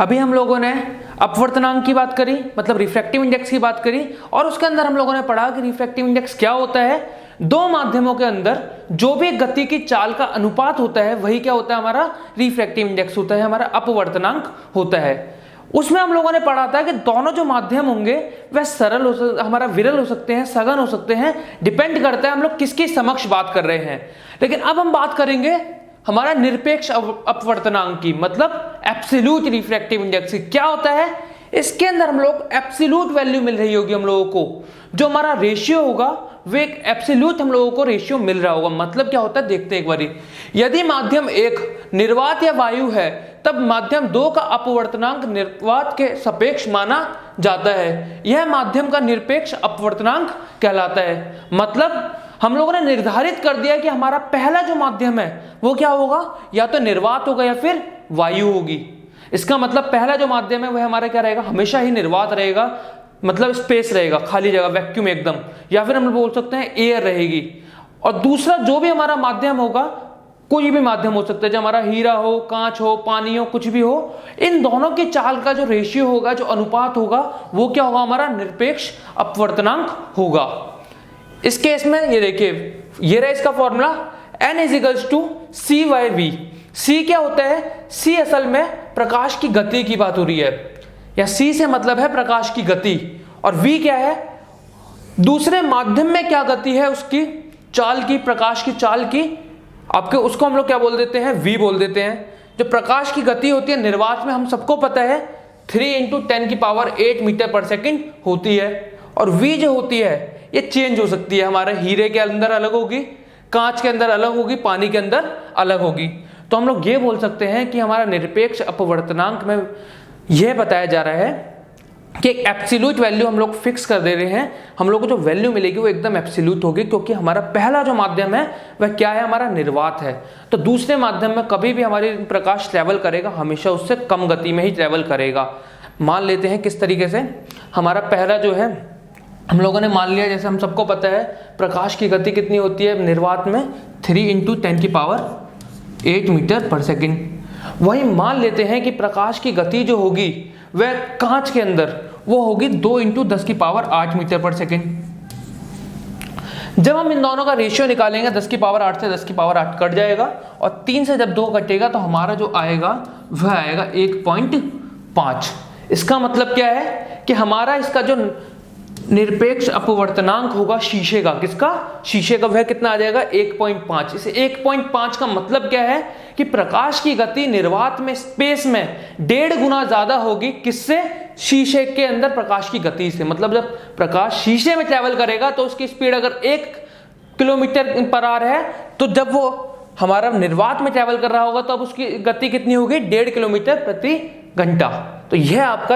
अभी हम लोगों ने अपवर्तनांक की बात करी, मतलब रिफ्रैक्टिव इंडेक्स की बात करी, और उसके अंदर हम लोगों ने पढ़ा कि रिफ्रैक्टिव इंडेक्स क्या होता है। दो माध्यमों के अंदर जो भी गति की चाल का अनुपात होता है वही क्या होता है, हमारा रिफ्रैक्टिव इंडेक्स होता है, हमारा अपवर्तनांक होता है। उसमें हम लोगों ने पढ़ा था कि दोनों जो माध्यम होंगे वह सरल हो हमारा विरल हो सकते हैं, सघन हो सकते हैं, डिपेंड करता है हम लोग किसके समक्ष बात कर रहे हैं। लेकिन अब हम बात करेंगे हमारा निरपेक्ष अपवर्तनांक की, मतलब एब्सोल्यूट रिफ्रैक्टिव इंडेक्स। क्या होता है, इसके अंदर हम लोग एब्सोल्यूट वैल्यू मिल रही होगी हम लोगों को, जो हमारा रेशियो होगा वो एक एब्सोल्यूट हम लोगों को रेशियो मिल रहा होगा। मतलब क्या होता है देखते हैं एक बारी। यदि माध्यम 1 निर्वात या वायु है तब माध्यम 2 का अपवर्तनांक निर्वात के सापेक्ष माना जाता है। यह माध्यम का निरपेक्ष अपवर्तनांक कहलाता है। मतलब हम लोगों ने निर्धारित कर दिया कि हमारा पहला जो माध्यम है वो क्या होगा, या तो निर्वात होगा या फिर वायु होगी। इसका मतलब पहला जो माध्यम है वह हमारा क्या रहेगा, हमेशा ही निर्वात रहेगा, मतलब स्पेस रहेगा, खाली जगह, वैक्यूम एकदम, या फिर हम बोल सकते हैं एयर रहेगी। और दूसरा जो भी हमारा माध्यम होगा, कोई भी माध्यम हो सकता है, जो हमारा हीरा हो, कांच हो, पानी हो, कुछ भी हो, इन दोनों की चाल का जो रेशियो होगा, जो अनुपात होगा, वो क्या होगा, हमारा निरपेक्ष अपवर्तनांक होगा। इस केस में ये देखिए, ये रहा इसका फॉर्मूला, n = c/v। c क्या होता है, c असल में प्रकाश की गति की बात हो रही है, या c से मतलब है प्रकाश की गति, और v क्या है, दूसरे माध्यम में क्या गति है उसकी चाल की, प्रकाश की चाल की, आपके उसको हम लोग क्या बोल देते हैं, v बोल देते हैं। जो प्रकाश की गति होती है निर्वात में, हम सबको पता है 3 × 10⁸ मीटर/सेकंड होती है, और v जो होती है ये चेंज हो सकती है, हमारे हीरे के अंदर अलग होगी, कांच के अंदर अलग होगी, पानी के अंदर अलग होगी। तो हम लोग ये बोल सकते हैं कि हमारा निरपेक्ष अपवर्तनांक में यह बताया जा रहा है कि एक एब्सोल्यूट वैल्यू हम लोग फिक्स कर दे रहे हैं। हम लोग को जो वैल्यू मिलेगी वो एकदम एब्सोल्यूट होगी, क्योंकि हमारा पहला जो माध्यम है वह क्या है, हमारा निर्वात है। तो दूसरे माध्यम में कभी भी हमारी प्रकाश ट्रैवल करेगा हमेशा उससे कम गति में ही ट्रैवल करेगा। मान लेते हैं किस तरीके से, हमारा पहला जो है हम लोगों ने मान लिया, जैसे हम सबको पता है प्रकाश की गति कितनी होती है निर्वात में, 3 × 10⁸ मीटर/सेकंड। वही मान लेते हैं कि प्रकाश की गति जो होगी वह कांच के अंदर वो होगी 2 × 10⁸ मीटर/सेकंड। जब हम इन दोनों का रेशियो निकालेंगे 10⁸ से 10⁸ कट जाएगा, और 3 से जब 2 कटेगा तो हमारा जो आएगा वह आएगा 1.5। इसका मतलब क्या है कि हमारा इसका जो निरपेक्ष अपवर्तनांक होगा शीशे का, किसका, शीशे का, वह कितना आ जाएगा 1.5। इसे 1.5 का मतलब क्या है कि प्रकाश की गति निर्वात में, स्पेस में 1.5 गुना ज्यादा होगी, किससे, शीशे के अंदर प्रकाश की गति से। मतलब जब प्रकाश शीशे में ट्रैवल करेगा तो उसकी स्पीड अगर 1 किलोमीटर/आवर है, तो जब वो हमारा निर्वात में ट्रैवल कर रहा होगा तो अब उसकी गति कितनी होगी, 1.5 किलोमीटर/घंटा। तो यह आपका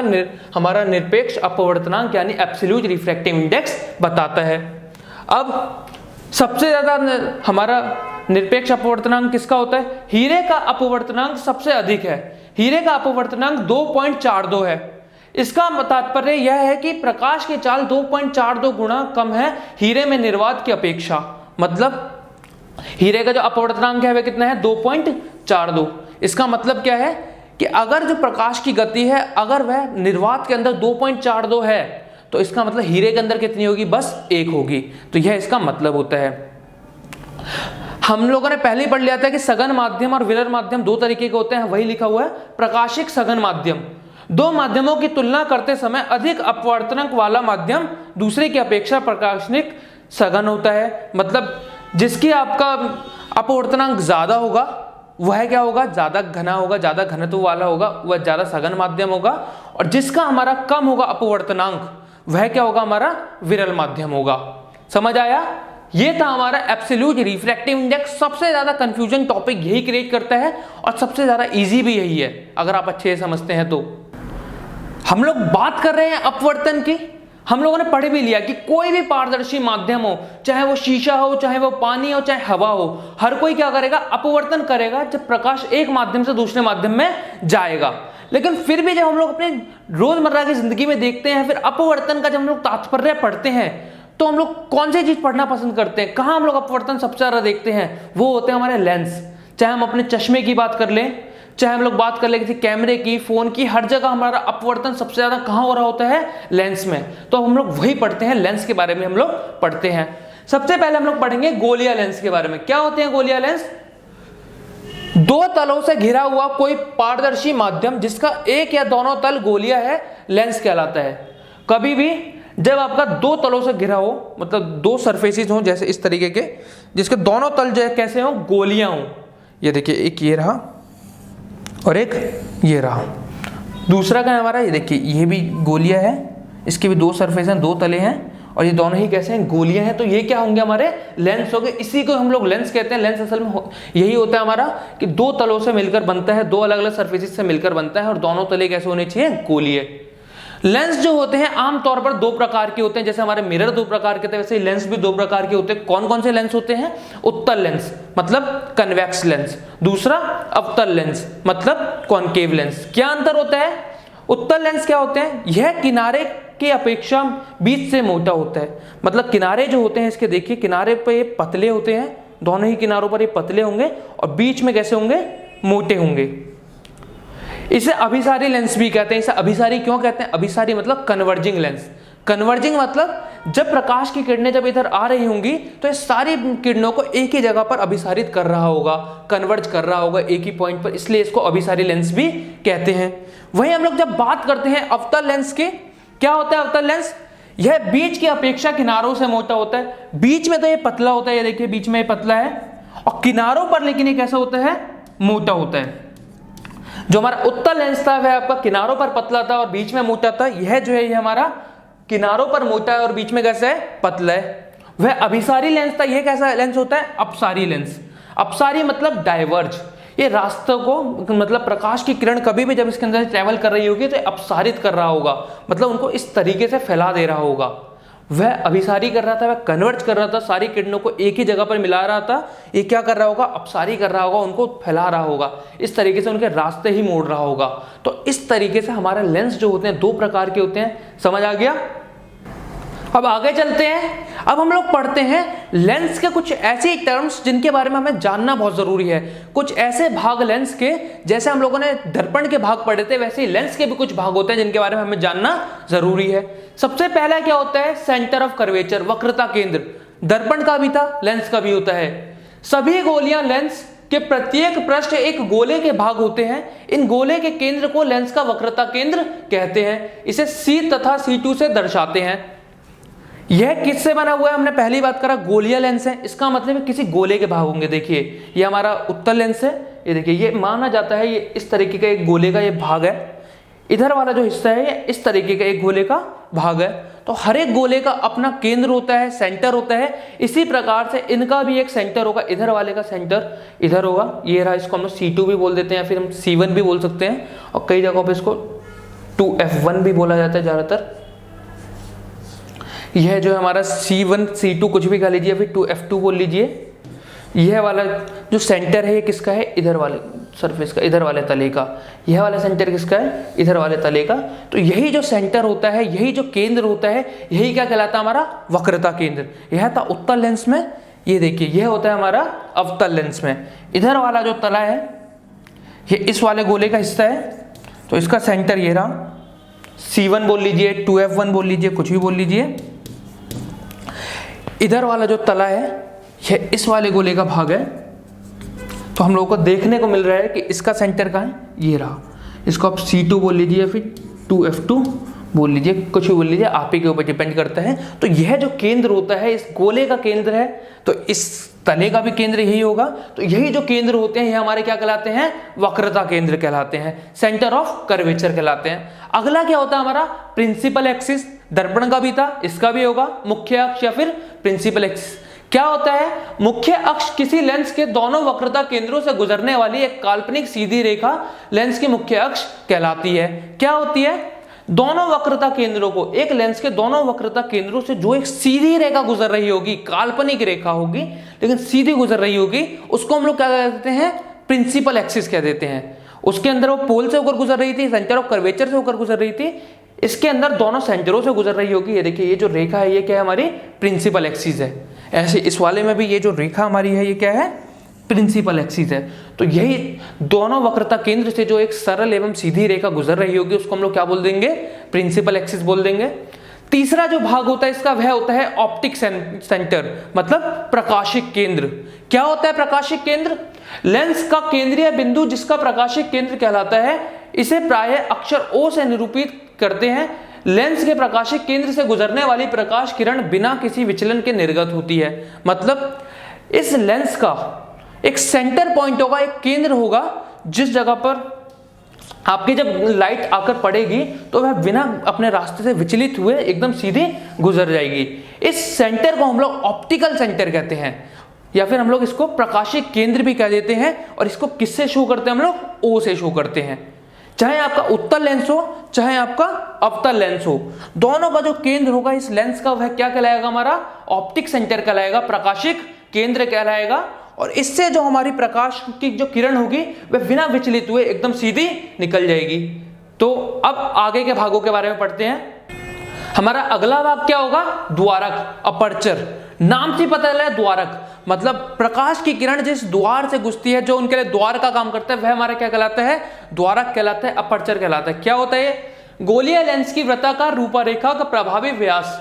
हमारा निरपेक्ष अपवर्तनांक यानी एब्सोल्यूट रिफ्रैक्टिव इंडेक्स बताता है। अब सबसे ज्यादा हमारा निरपेक्ष अपवर्तनांक किसका होता है, हीरे का अपवर्तनांक सबसे अधिक है। हीरे का अपवर्तनांक 2.42 है। इसका तात्पर्य यह है कि प्रकाश की चाल 2.42 गुना कम है हीरे में निर्वात की अपेक्षा। मतलब हीरे का जो अपवर्तनांक है वह कितना है, 2.42। इसका मतलब क्या है कि अगर जो प्रकाश की गति है अगर वह निर्वात के अंदर 2.42 है तो इसका मतलब हीरे के अंदर कितनी होगी, बस 1 होगी। तो यह इसका मतलब होता है। हम लोगों ने पहले ही पढ़ लिया था कि सघन माध्यम और विरल माध्यम 2 तरीके के होते हैं, वही लिखा हुआ है। प्रकाशिक सघन माध्यम, 2 माध्यमों की तुलना करते समय अधिक अपवर्तनांक वाला माध्यम दूसरे की अपेक्षा प्रकाशिक सघन होता है। मतलब जिसकी आपका अपवर्तनांक ज्यादा होगा वह क्या होगा, ज्यादा घना होगा, ज्यादा घनत्व वाला होगा, वह ज्यादा सघन माध्यम होगा। और जिसका हमारा कम होगा अपवर्तनांक वह क्या होगा, हमारा विरल माध्यम होगा। समझ आया? यह था हमारा एब्सोल्यूट रिफ्रैक्टिव इंडेक्स। सबसे ज्यादा कंफ्यूजन टॉपिक यही क्रिएट करता है और सबसे ज्यादा इजी भी यही है, अगर आप अच्छे से समझते हैं तो। हम लोग बात कर रहे हैं अपवर्तन की। हम लोगों ने पढ़ भी लिया कि कोई भी पारदर्शी माध्यम हो, चाहे वो शीशा हो, चाहे वो पानी हो, चाहे हवा हो, हर कोई क्या करेगा, अपवर्तन करेगा जब प्रकाश एक माध्यम से दूसरे माध्यम में जाएगा। लेकिन फिर भी जब हम लोग अपने रोजमर्रा की जिंदगी में देखते हैं, फिर अपवर्तन का जब हम लोग तात्पर्य पढ़ते हैं तो हम लोग कौन सी चीज पढ़ना पसंद करते हैं, कहाँ हम लोग अपवर्तन सबसे ज्यादा देखते हैं, वो होते हैं हमारे लेंस। चाहे हम अपने चश्मे की बात कर लें, चाहे हम लोग बात कर ले किसी कैमरे की, फोन की, हर जगह हमारा अपवर्तन सबसे ज्यादा कहां हो रहा होता है? लेंस में। तो हम लोग वही पढ़ते हैं, लेंस के बारे में हम लोग पढ़ते हैं। सबसे पहले हम लोग पढ़ेंगे गोलिया लेंस के बारे में। क्या होते हैं गोलिया लेंस? दो तलों से घिरा हुआ कोई पारदर्शी माध्यम जिसका एक या दोनों तल गोलिया है, लेंस कहलाता है। कभी भी जब आपका दो तलों से घिरा हो, मतलब दो सरफेसेस हो जैसे इस तरीके के, जिसके दोनों तल जो कैसे हो? गोलियां हो। ये देखिए, एक ये रहा और एक ये रहा। दूसरा क्या है हमारा? ये देखिए, ये भी गोलिया है, इसके भी दो सरफेस हैं, दो तले हैं, और ये दोनों ही कैसे हैं? गोलियां हैं। तो ये क्या होंगे? हमारे लेंस हो गए। इसी को हम लोग लेंस कहते हैं। लेंस असल में यही होता है हमारा कि दो तलों से मिलकर बनता है, दो अलग अलग सरफेसेस से मिलकर बनता है, और दोनों तले कैसे होने चाहिए? गोलीय। लेंस जो होते हैं आमतौर पर दो प्रकार के होते हैं। जैसे हमारे मिरर दो प्रकार के थे, वैसे लेंस भी दो प्रकार के होते हैं। कौन कौन से लेंस होते हैं? उत्तल लेंस मतलब कन्वेक्स लेंस, दूसरा अवतल लेंस मतलब कॉनकेव लेंस। क्या अंतर होता है? उत्तल लेंस क्या होते हैं? यह किनारे की अपेक्षा बीच से मोटा होता है। मतलब किनारे जो होते हैं इसके, देखिए किनारे पे ये पतले होते हैं, दोनों ही किनारों पर ये पतले होंगे, और बीच में कैसे होंगे? मोटे होंगे। इसे अभिसारी लेंस भी कहते हैं। इसे अभिसारी क्यों कहते हैं? अभिसारी मतलब कन्वर्जिंग लेंस। कन्वर्जिंग मतलब जब प्रकाश की किरणें जब इधर आ रही होंगी तो ये सारी किरणों को एक ही जगह पर अभिसारित कर रहा होगा, कन्वर्ज कर रहा होगा एक ही पॉइंट पर, इसलिए इसको अभिसारी लेंस भी कहते हैं। वहीं हम लोग जब बात करते हैं अवतल लेंस के, क्या होता है अवतल लेंस? यह बीच की अपेक्षा किनारों से मोटा होता है। बीच में तो ये पतला होता है, ये देखिए बीच में ये पतला है, और किनारों पर लेकिन ये कैसा होता है? मोटा होता है। जो हमारा उत्तल लेंस था वह आपका किनारों पर पतला था और बीच में मोटा था। यह जो है ये हमारा किनारों पर मोटा है और बीच में कैसा है? पतला है। वह अभिसारी लेंस था। यह कैसा लेंस होता है? अपसारी लेंस। अपसारी मतलब डाइवर्ज। ये रास्तों को, मतलब प्रकाश की किरण कभी भी जब इसके अंदर ट्रेवल कर रही होगी तो अपसारित कर रहा होगा, मतलब उनको इस तरीके से फैला दे रहा होगा। वह अभिसारी कर रहा था, वह कन्वर्ज कर रहा था, सारी किरणों को एक ही जगह पर मिला रहा था। ये क्या कर रहा होगा? अपसारी कर रहा होगा, उनको फैला रहा होगा, इस तरीके से उनके रास्ते ही मोड़ रहा होगा। तो इस तरीके से हमारे लेंस जो होते हैं दो प्रकार के होते हैं। समझ आ गया? अब आगे चलते हैं। अब हम लोग पढ़ते हैं लेंस के कुछ ऐसे टर्म्स जिनके बारे में हमें जानना बहुत जरूरी है। कुछ ऐसे भाग लेंस के, जैसे हम लोगों ने दर्पण के भाग पढ़े थे, वैसे ही लेंस के भी कुछ भाग होते हैं जिनके बारे में हमें जानना जरूरी है। सबसे पहला क्या होता है? सेंटर ऑफ कर्वेचर, वक्रता केंद्र। दर्पण का भी था, लेंस का भी होता है। सभी गोलियां लेंस के प्रत्येक पृष्ठ एक गोले के भाग होते हैं। इन गोले के केंद्र को लेंस का वक्रता केंद्र कहते हैं। इसे C तथा C2 से दर्शाते हैं। यह किससे बना हुआ है? हमने पहली बात करा, गोलिया लेंस है। इसका मतलब है किसी गोले के भाग होंगे। देखिए ये हमारा उत्तल लेंस है, ये देखिए ये माना जाता है ये इस तरीके का एक गोले का ये भाग है। इधर वाला जो हिस्सा है ये इस तरीके का एक गोले का भाग है। तो हर एक गोले का अपना केंद्र होता है, सेंटर होता है। इसी प्रकार से इनका भी एक सेंटर होगा। इधर वाले का सेंटर इधर होगा, ये रहा। इसको हम लोग C2 भी बोल देते हैं, या फिर हम C1 भी बोल सकते हैं, और कई जगहों पर इसको 2F1 भी बोला जाता है ज़्यादातर। यह जो है हमारा C1 C2 कुछ भी कह लीजिए, फिर 2F2 बोल लीजिए। यह वाला जो सेंटर है ये किसका है? इधर वाले सरफेस का, इधर वाले तले का। यह वाला सेंटर किसका है? इधर वाले तले का। तो यही जो सेंटर होता है, यही जो केंद्र होता है, यही क्या कहलाता है? हमारा वक्रता केंद्र। यह था उत्तल लेंस में। ये देखिए यह होता है हमारा अवतल लेंस में। इधर वाला जो तला है ये इस वाले गोले का हिस्सा है, तो इसका सेंटर ये रहा। C1 बोल लीजिए, 2F1 बोल लीजिए, कुछ भी बोल लीजिए। इधर वाला जो तला है यह इस वाले गोले का भाग है। तो हम लोगों को देखने को मिल रहा है कि इसका सेंटर कहाँ है? ये रहा। इसको आप C2 बोल लीजिए या फिर 2F2 बोल लीजिए, कुछ भी बोल लीजिए, आप ही के ऊपर डिपेंड करता है। तो यह जो केंद्र होता है इस गोले का केंद्र है, तो इस तले का भी केंद्र यही होगा। तो यही जो केंद्र होते हैं ये हमारे क्या कहलाते हैं? वक्रता केंद्र कहलाते हैं, सेंटर ऑफ कर्वेचर कहलाते हैं। अगला क्या होता है हमारा? Principal axis. दर्पण का भी था, इसका भी होगा मुख्य अक्ष या फिर प्रिंसिपल एक्सिस। क्या होता है? मुख्य अक्ष किसी लेंस के दोनों वक्रता केंद्रों से गुजरने वाली एक काल्पनिक सीधी रेखा लेंस की मुख्य अक्ष कहलाती है। क्या होती है? दोनों वक्रता केंद्रों को, एक लेंस के दोनों वक्रता केंद्रों से जो एक सीधी रेखा गुजर रही होगी, काल्पनिक रेखा होगी लेकिन सीधी गुजर रही होगी, उसको हम लोग क्या कहते हैं? प्रिंसिपल एक्सिस कह देते हैं। उसके अंदर वो पोल से होकर गुजर रही थी, सेंटर ऑफ कर्वेचर से होकर गुजर रही थी, इसके अंदर दोनों सेंटरों से गुजर रही होगी। ये देखिए ये जो रेखा है ये क्या है? हमारी प्रिंसिपल एक्सिस है। ऐसे इस वाले में भी ये जो रेखा हमारी है ये क्या है? प्रिंसिपल एक्सिस है। तो यही दोनों वक्रता केंद्र से जो एक सरल एवं सीधी रेखा गुजर रही होगी उसको हम लोग क्या बोल देंगे, प्रिंसिपल एक्सिस बोल देंगे। तीसरा जो भाग होता है इसका वह होता है ऑप्टिक सेंटर, मतलब प्रकाशिक केंद्र। क्या होता है प्रकाशिक केंद्र? लेंस का केंद्रीय बिंदु जिसका प्रकाशिक केंद्र कहलाता है, इसे प्रायः अक्षर O से निरूपित करते हैं। लेंस के प्रकाशिक केंद्र से गुजरने वाली प्रकाश किरण बिना किसी विचलन के निर्गत होती है। मतलब इस लेंस का एक सेंटर पॉइंट होगा, एक केंद्र होगा, जिस जगह पर आपकी जब लाइट आकर पड़ेगी तो वह बिना अपने रास्ते से विचलित हुए एकदम सीधे गुजर जाएगी। इस सेंटर को हम लोग ऑप्टिकल सेंटर कहते हैं, या फिर हम लोग इसको प्रकाशिक केंद्र भी कह देते हैं। और इसको किससे शो करते हैं हम लोग? O से शो करते हैं। चाहे आपका उत्तल लेंस हो चाहे आपका अवतल लेंस हो, दोनों का जो केंद्र होगा इस लेंस का वह क्या कहलाएगा? हमारा ऑप्टिक सेंटर कहलाएगा, प्रकाशिक केंद्र कहलाएगा। और इससे जो हमारी प्रकाश की जो किरण होगी वह बिना विचलित हुए एकदम सीधी निकल जाएगी। तो अब आगे के भागों के बारे में पढ़ते हैं। हमारा अगला भाग क्या होगा? द्वारक, अपर्चर। नाम से पता चला है द्वारक, मतलब प्रकाश की किरण जिस द्वार से घुसती है, जो उनके लिए द्वार का काम करता है, वह हमारा क्या कहलाता है? द्वारक कहलाता है, अपर्चर कहलाता है। क्या होता है? गोलीय लेंस की वृत्ताकार रूपरेखा का प्रभावी व्यास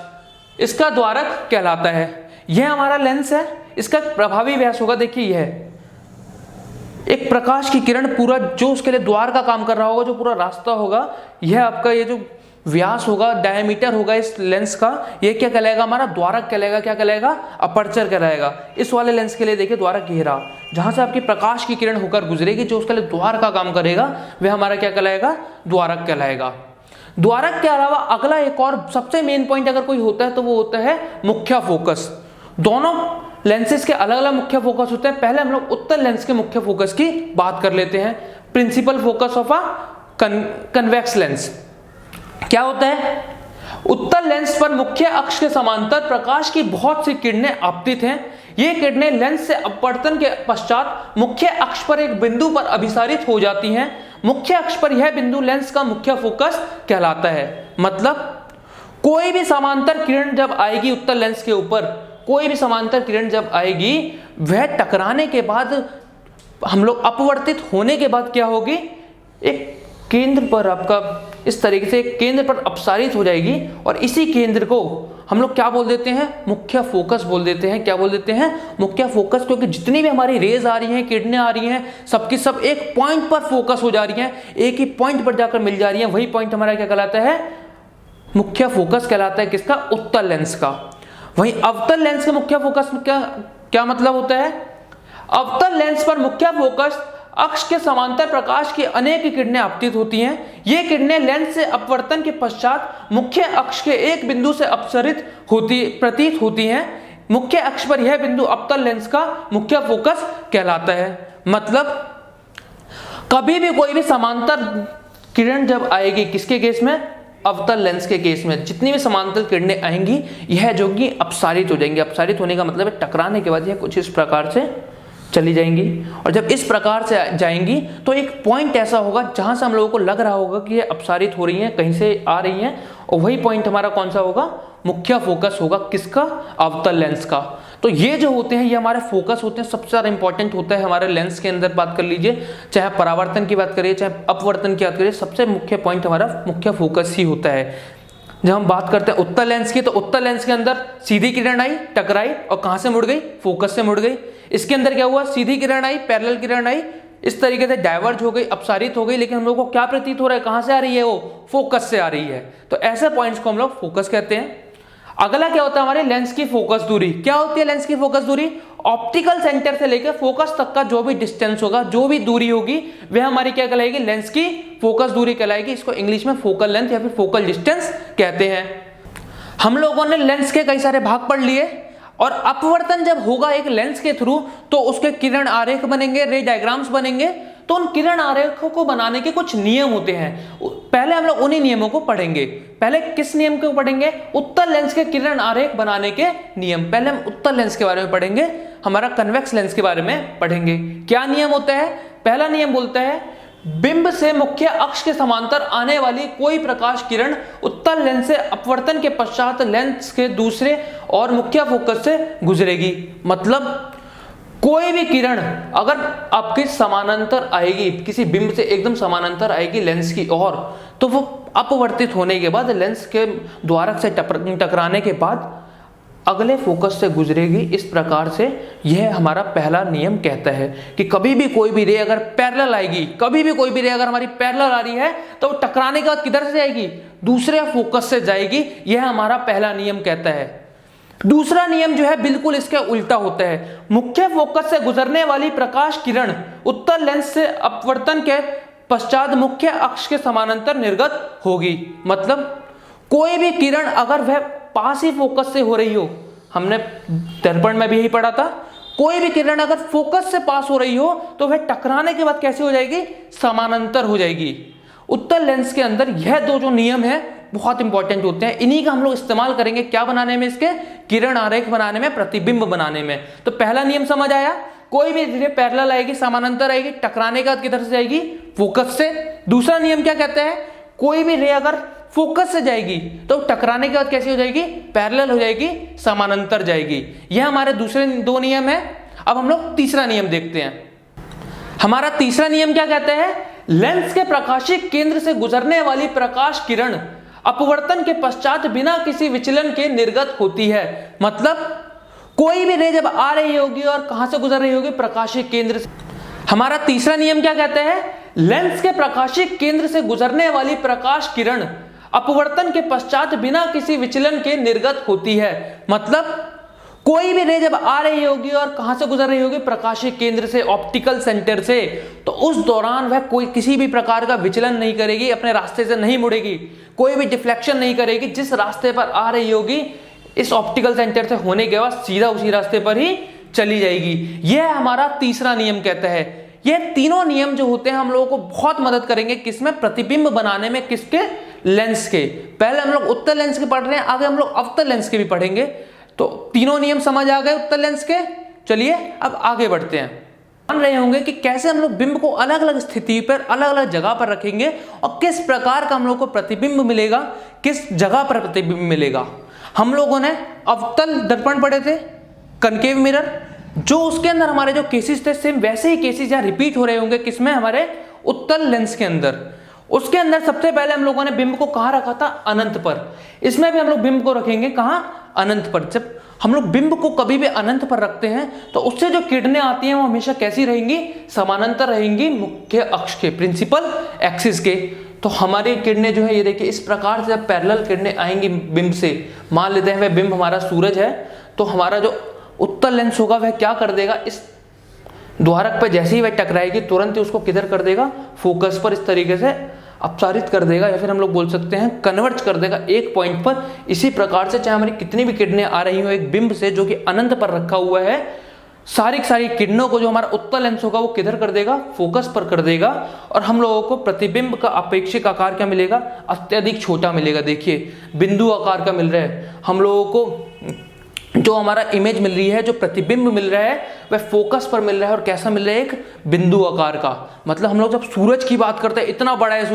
इसका द्वारक कहलाता है। यह हमारा लेंस है, इसका प्रभावी व्यास होगा, देखिए यह एक प्रकाश की किरण पूरा जो उसके लिए द्वार का काम कर रहा होगा, जो पूरा रास्ता होगा, यह आपका ये जो व्यास होगा, डायमीटर होगा इस लेंस का, ये क्या कहलाएगा? हमारा द्वारक कहलाएगा। क्या कहलाएगा? अपर्चर कहलाएगा। इस वाले लेंस के लिए देखिए द्वारक घेरा, जहां से आपकी प्रकाश की किरण होकर गुजरेगी, जो उसके लिए द्वार का काम करेगा, वह हमारा क्या कहलाएगा? द्वारक कहलाएगा। द्वारक के अलावा अगला एक और सबसे मेन पॉइंट अगर कोई होता है तो वो होता है मुख्य फोकस। दोनों लेंसेज के अलग अलग मुख्य फोकस होते हैं। पहले हम लोग उत्तल लेंस के मुख्य फोकस की बात कर लेते हैं। Principal focus of a convex lens क्या होता है? उत्तल लेंस पर मुख्य अक्ष के समांतर प्रकाश की बहुत सी किरणें आपतित हैं। ये किरणें लेंस से अपवर्तन के पश्चात मुख्य अक्ष पर एक बिंदु पर अभिसारित हो जाती हैं। मुख्य अक्ष पर यह बिंदु लेंस का मुख्य फोकस कहलाता है। मतलब कोई भी समांतर किरण जब आएगी उत्तल लेंस के ऊपर, कोई भी समांतर किरण जब आएगी, वह टकराने के बाद हम लोग अपवर्तित होने के बाद क्या होगी? एक केंद्र पर आपका इस तरीके से एक केंद्र पर अपसारित हो जाएगी, और इसी केंद्र को हम लोग क्या बोल देते हैं? मुख्य फोकस बोल देते हैं। क्या बोल देते हैं? मुख्य फोकस। क्योंकि जितनी भी हमारी रेज आ रही हैं, किरणें आ रही हैं, सबकी सब एक पॉइंट पर फोकस हो जा रही हैं, एक ही पॉइंट पर जाकर मिल जा रही हैं। वही पॉइंट हमारा क्या कहलाता है? मुख्य फोकस कहलाता है। किसका? उत्तल लेंस का। वहीं अवतल लेंस के मुख्य फोकस में क्या मतलब होता है? अवतल लेंस पर मुख्य फोकस अक्ष के समांतर प्रकाश की अनेक किरणें आपतित होती हैं। ये किरणें लेंस से अपवर्तन के पश्चात मुख्य अक्ष के एक बिंदु से अपसरित प्रतीत होती हैं। मुख्य अक्ष पर यह बिंदु अवतल लेंस का मुख्य फोकस कहलाता है। मतलब कभी भी कोई भी समांतर किरण जब आएगी, किसके केस में? अवतल लेंस के केस में जितनी भी समांतर किरणें आएंगी, यह जो कि अपसारित हो जाएंगी। अपसारित होने का मतलब है टकराने के बाद यह कुछ इस प्रकार से चली जाएंगी। और जब इस प्रकार से जाएंगी तो एक पॉइंट ऐसा होगा जहां से हम लोगों को लग रहा होगा कि ये अपसारित हो रही हैं, कहीं से आ रही हैं, और वही पॉइंट हमारा कौन सा होगा? मुख्य फोकस होगा। किसका? अवतल लेंस का। तो ये जो होते हैं ये हमारे फोकस होते हैं। सबसे ज़्यादा इंपॉर्टेंट होता है हमारे लेंस के अंदर। बात कर लीजिए, चाहे परावर्तन की बात करिए चाहे अपवर्तन की बात करिए, सबसे मुख्य पॉइंट हमारा मुख्य फोकस ही होता है। जब हम बात करते हैं उत्तल लेंस की, तो उत्तल लेंस के अंदर सीधी किरण आई, टकराई, और कहां से मुड़ गई? फोकस से मुड़ गई। इसके अंदर क्या हुआ? सीधी किरण आई, पैरेलल किरण आई, इस तरीके से डाइवर्ज हो गई, अपसारित हो गई, लेकिन हम लोग को क्या प्रतीत हो रहा है? कहां से आ रही है? वो फोकस से आ रही है। तो ऐसे पॉइंट्स को हम लोग फोकस कहते हैं। अगला क्या होता है? हमारे लेंस की फोकस दूरी। क्या होती है लेंस की फोकस दूरी? ऑप्टिकल सेंटर से लेकर फोकस तक का जो भी डिस्टेंस होगा, जो भी दूरी होगी, वह हमारी क्या कहलाएगी? लेंस की फोकस दूरी कहलाएगी। इसको इंग्लिश में फोकल लेंथ या फिर फोकल डिस्टेंस कहते हैं। हम लोगों ने लेंस के कई सारे भाग पढ़ लिए, और अपवर्तन जब होगा एक लेंस के थ्रू तो उसके किरण आरेख बनेंगे, रे डायग्राम्स बनेंगे। तो उन किरण आरेखों को बनाने के कुछ नियम होते हैं। पहले हम लोग उन्हीं नियमों को पढ़ेंगे। पहले किस नियम को पढ़ेंगे? उत्तल लेंस के किरण आरेख बनाने के नियम। पहले हम उत्तल लेंस के बारे में पढ़ेंगे, हमारा कन्वेक्स लेंस के बारे में पढ़ेंगे। क्या नियम होता है? पहला नियम बोलता है, बिंब से मुख्य अक्ष के समांतर आने वाली कोई प्रकाश किरण उत्तल लेंस से अपवर्तन के पश्चात लेंस के दूसरे और मुख्य फोकस से गुजरेगी। मतलब कोई भी किरण अगर आपके समानांतर आएगी, किसी बिंब से एकदम समानांतर आएगी लेंस की ओर, तो वो अपवर्तित होने के बाद लेंस के द्वारक से टकराने के बाद अगले फोकस से गुजरेगी। इस प्रकार से यह हमारा पहला नियम कहता है कि कभी भी कोई भी रे अगर पैरेलल आएगी, कभी भी कोई भी रे अगर हमारी पैरेलल आ रही है तो वो टकराने के बाद किधर से जाएगी, दूसरे फोकस से जाएगी। यह हमारा पहला नियम कहता है। दूसरा नियम जो है बिल्कुल इसके उल्टा होता है। मुख्य फोकस से गुजरने वाली प्रकाश किरण उत्तल लेंस से अपवर्तन के पश्चात मुख्य अक्ष के समानांतर निर्गत होगी। मतलब कोई भी किरण अगर वह पास ही फोकस से हो रही हो, हमने दर्पण में भी यही पढ़ा था, कोई भी किरण अगर फोकस से पास हो रही हो तो वह टकराने के बाद कैसे हो जाएगी, समानांतर हो जाएगी। उत्तल लेंस के अंदर यह दो जो नियम है बहुत इंपॉर्टेंट होते हैं। इन्हीं का हम लोग इस्तेमाल करेंगे क्या बनाने में, इसके किरण आरेख बनाने में, प्रतिबिंब बनाने में। तो पहला नियम समझ आया, कोई भी रे पैरेलल आएगी, समानांतर आएगी, टकराने के बाद किधर से जाएगी, फोकस से। दूसरा नियम क्या कहता है, कोई भी रे अगर फोकस से जाएगी तो टकराने के बाद कैसी हो जाएगी, पैरेलल हो जाएगी, समानांतर जाएगी। यह हमारे दूसरे दो नियम है। अब हम लोग तीसरा नियम देखते हैं। हमारा तीसरा नियम क्या कहता है, लेंस के प्रकाशिक केंद्र से गुजरने वाली प्रकाश किरण अपवर्तन के पश्चात बिना किसी विचलन के निर्गत होती है। मतलब कोई भी रे जब आ रही होगी और कहां से गुजर रही होगी, प्रकाशिक केंद्र से। हमारा तीसरा नियम क्या कहता है, लेंस के प्रकाशिक केंद्र से गुजरने वाली प्रकाश किरण अपवर्तन के पश्चात बिना किसी विचलन के निर्गत होती है। मतलब कोई भी रे जब आ रही होगी और कहां से गुजर रही होगी, प्रकाशिक केंद्र से, ऑप्टिकल सेंटर से, तो उस दौरान वह कोई किसी भी प्रकार का विचलन नहीं करेगी, अपने रास्ते से नहीं मुड़ेगी, कोई भी डिफ्लेक्शन नहीं करेगी। जिस रास्ते पर आ रही होगी इस ऑप्टिकल सेंटर से होने के बाद सीधा उसी रास्ते पर ही चली जाएगी। यह हमारा तीसरा नियम कहता है। ये तीनों नियम जो होते हैं हम लोगों को बहुत मदद करेंगे किसमें, प्रतिबिंब बनाने में। किसके, लेंस के। पहले हम लोग उत्तल लेंस के पढ़ रहे हैं, आगे हम लोग अवतल लेंस के भी पढ़ेंगे। तो तीनों नियम समझ आ गए उत्तल लेंस के। चलिए अब आगे बढ़ते हैं। जान रहे होंगे कि कैसे हम लोग बिंब को अलग अलग स्थिति पर, अलग अलग जगह पर रखेंगे और किस प्रकार का हम लोग को प्रतिबिंब मिलेगा, किस जगह पर प्रतिबिंब मिलेगा। हम लोगों ने अवतल दर्पण पढ़े थे, कनकेव मिरर, जो उसके अंदर हमारे जो केसेस थे सेम वैसे ही केसेस यहाँ रिपीट हो रहे होंगे। किसमें, हमारे उत्तल लेंस के अंदर। उसके अंदर सबसे पहले हम लोगों ने बिंब को कहाँ रखा था, अनंत पर। इसमें भी हम लोग बिंब को रखेंगे कहाँ, अनंत पर। जब हम लोग बिंब को कभी भी अनंत पर रखते हैं तो उससे जो किरणें आती हैं वो हमेशा कैसी रहेंगी, समानांतर रहेंगी मुख्य अक्ष के, प्रिंसिपल एक्सिस के। तो हमारी किरणें जो है ये देखिए इस प्रकार से जब पैरेलल किरणें आएंगी बिंब से, मान लेते हैं वह बिंब हमारा सूरज है, तो हमारा जो उत्तल लेंस होगा वह क्या कर देगा, इस द्वारक पर जैसे ही वह टकराएगी तुरंत ही उसको किधर कर देगा, फोकस पर इस तरीके से अपसारित कर देगा, या फिर हम लोग बोल सकते हैं कन्वर्ज कर देगा एक पॉइंट पर। इसी प्रकार से चाहे हमारी कितनी भी किरणें आ रही हो, एक बिंब से जो कि अनंत पर रखा हुआ है, सारी किरणों को जो हमारा उत्तल लेंस होगा वो किधर कर देगा, फोकस पर कर देगा। और हम लोगों को प्रतिबिंब का अपेक्षिक आकार क्या मिलेगा, अत्यधिक छोटा मिलेगा। देखिए बिंदु आकार का मिल रहा है हम लोगों को। जो हमारा इमेज मिल रही है, जो प्रतिबिंब मिल रहा है वह फोकस पर मिल रहा है और कैसा मिल रहा है, एक बिंदु आकार का। मतलब हम लोग जब सूरज की बात करते हैं, इतना बड़ा है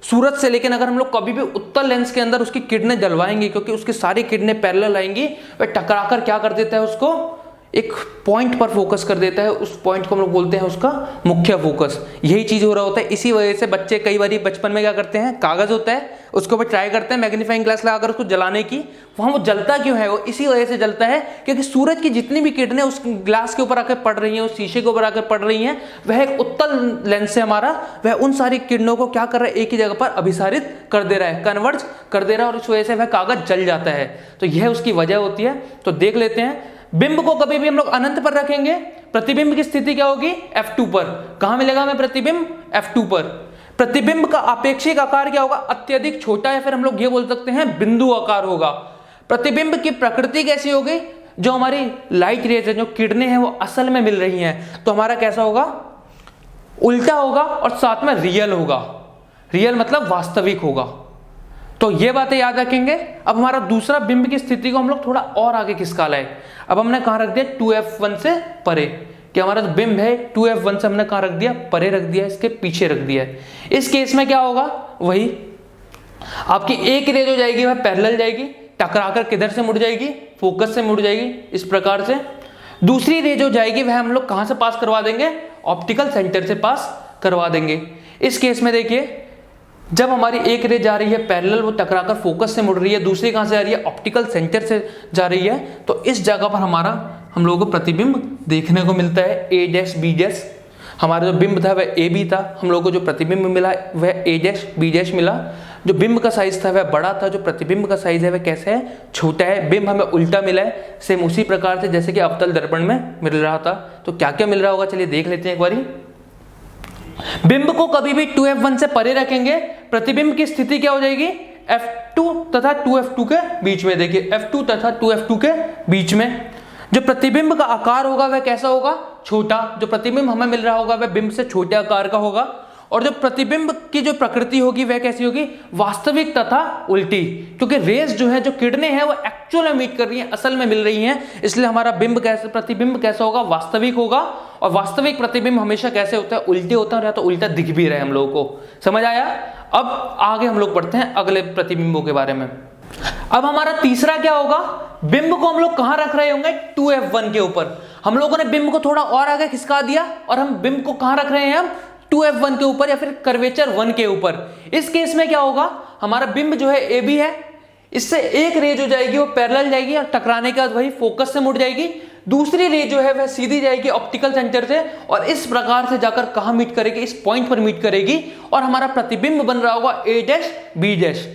सूरज से, लेकिन अगर हम लोग कभी भी उत्तल लेंस के अंदर उसकी किरणें जलवाएंगे, क्योंकि उसकी सारी किरणें पैरेलल आएंगी, वह टकराकर क्या कर देता है, उसको एक पॉइंट पर फोकस कर देता है। उस पॉइंट को हम लोग बोलते हैं उसका मुख्य फोकस। यही चीज हो रहा होता है। इसी वजह से बच्चे कई बार बचपन में क्या करते हैं, कागज होता है उसके ऊपर ट्राई करते हैं मैग्नीफाइंग ग्लास लगाकर उसको जलाने की। वहां वो जलता क्यों है, वो इसी वजह से जलता है क्योंकि सूरज की जितनी भी किरणें उस ग्लास के ऊपर आकर पड़ रही हैं, उस शीशे के ऊपर आकर पड़ रही हैं, वह एक उत्तल लेंस से हमारा वह उन सारी किरणों को क्या कर रहा है, एक ही जगह पर अभिसारित कर दे रहा है, कन्वर्ज कर दे रहा है, और इस वजह से वह कागज जल जाता है। तो यह उसकी वजह होती है। तो देख लेते हैं, बिंब को कभी भी हम लोग अनंत पर रखेंगे, प्रतिबिंब की स्थिति क्या होगी, F2 पर। कहां मिलेगा हमें प्रतिबिंब, F2 पर। प्रतिबिंब का अपेक्षिक आकार क्या होगा, अत्यधिक छोटा, या फिर हम लोग ये बोल सकते हैं बिंदु आकार होगा। प्रतिबिंब की प्रकृति कैसी होगी, जो हमारी लाइट रेज है, जो किरणें हैं वो असल में मिल रही हैं, तो हमारा कैसा होगा, उल्टा होगा और साथ में रियल होगा। रियल मतलब वास्तविक होगा। तो ये बातें याद रखेंगे। अब हमारा दूसरा बिंब की स्थिति को हम लोग थोड़ा और आगे खिसका लाए। अब हमने कहां रख दिया, 2F1 से परे, कि हमारा जो बिंब है 2F1 से हमने कहां रख दिया, परे रख दिया, इसके पीछे रख दिया है। इस केस में क्या होगा, वही आपकी एक रे जो जाएगी वह पैरेलल जाएगी, टकराकर किधर से मुड़ जाएगी, फोकस से मुड़ जाएगी, इस प्रकार से। दूसरी रे जो जाएगी वह हम लोग कहां से पास करवा देंगे, ऑप्टिकल सेंटर से पास करवा देंगे। इस केस में देखिए जब हमारी एक रे जा रही है पैरेलल, वो टकराकर फोकस से मुड़ रही है, दूसरी कहां से आ रही है, ऑप्टिकल सेंटर से जा रही है, तो इस जगह पर हम लोगों को प्रतिबिंब देखने को मिलता है ए डैश बी डैश। हमारा जो बिंब था वह ए बी था, हम लोगों को जो प्रतिबिंब मिला वह ए डैश बी डैश मिला। जो बिंब का साइज था वह बड़ा था, जो प्रतिबिंब का साइज है वह कैसे है, छोटा है। बिंब हमें उल्टा मिला है, सेम उसी प्रकार से जैसे कि अवतल दर्पण में मिल रहा था। तो क्या क्या मिल रहा होगा चलिए देख लेते हैं एक बारी। बिंब को कभी भी 2f1 से परे रखेंगे, प्रतिबिंब की स्थिति क्या हो जाएगी, f2 तथा 2f2 के बीच में। देखिए f2 तथा 2f2 के बीच में जो प्रतिबिंब का आकार होगा वह कैसा होगा, छोटा। जो प्रतिबिंब हमें मिल रहा होगा वह बिंब से छोटे आकार का होगा। और जो प्रतिबिंब की जो प्रकृति होगी वह कैसी होगी, वास्तविक तथा उल्टी, क्योंकि रेस जो है, जो किरणें हैं वो एक्चुअल में मीट कर रही हैं, असल में मिल रही हैं, इसलिए हमारा बिंब कैसे, प्रतिबिंब कैसा होगा, वास्तविक होगा। और वास्तविक प्रतिबिंब हमेशा कैसे होता है, उल्टे होता है, या तो उल्टा दिख भी रहे हम लोगों को। समझ आया। अब आगे हम लोग पढ़ते हैं अगले प्रतिबिंबों के बारे में। अब हमारा तीसरा क्या होगा, बिंब को हम लोग कहां रख रहे होंगे, 2f1 के ऊपर। हम लोगों ने बिंब को थोड़ा और आगे खिसका दिया और हम बिंब को कहां रख रहे हैं, हम 2f1 के ऊपर या फिर कर्वेचर 1 के ऊपर। इस केस में क्या होगा, हमारा बिंब जो है ए बी है, इससे एक रे जो जाएगी वो पैरेलल जाएगी और टकराने के बाद वही फोकस से मुड़ जाएगी। दूसरी रे जो है वह सीधी जाएगी ऑप्टिकल सेंटर से और इस प्रकार से जाकर कहां मीट करेगी, इस पॉइंट पर मीट करेगी और हमारा प्रतिबिंब बन रहा होगा ए डैश बी डैश।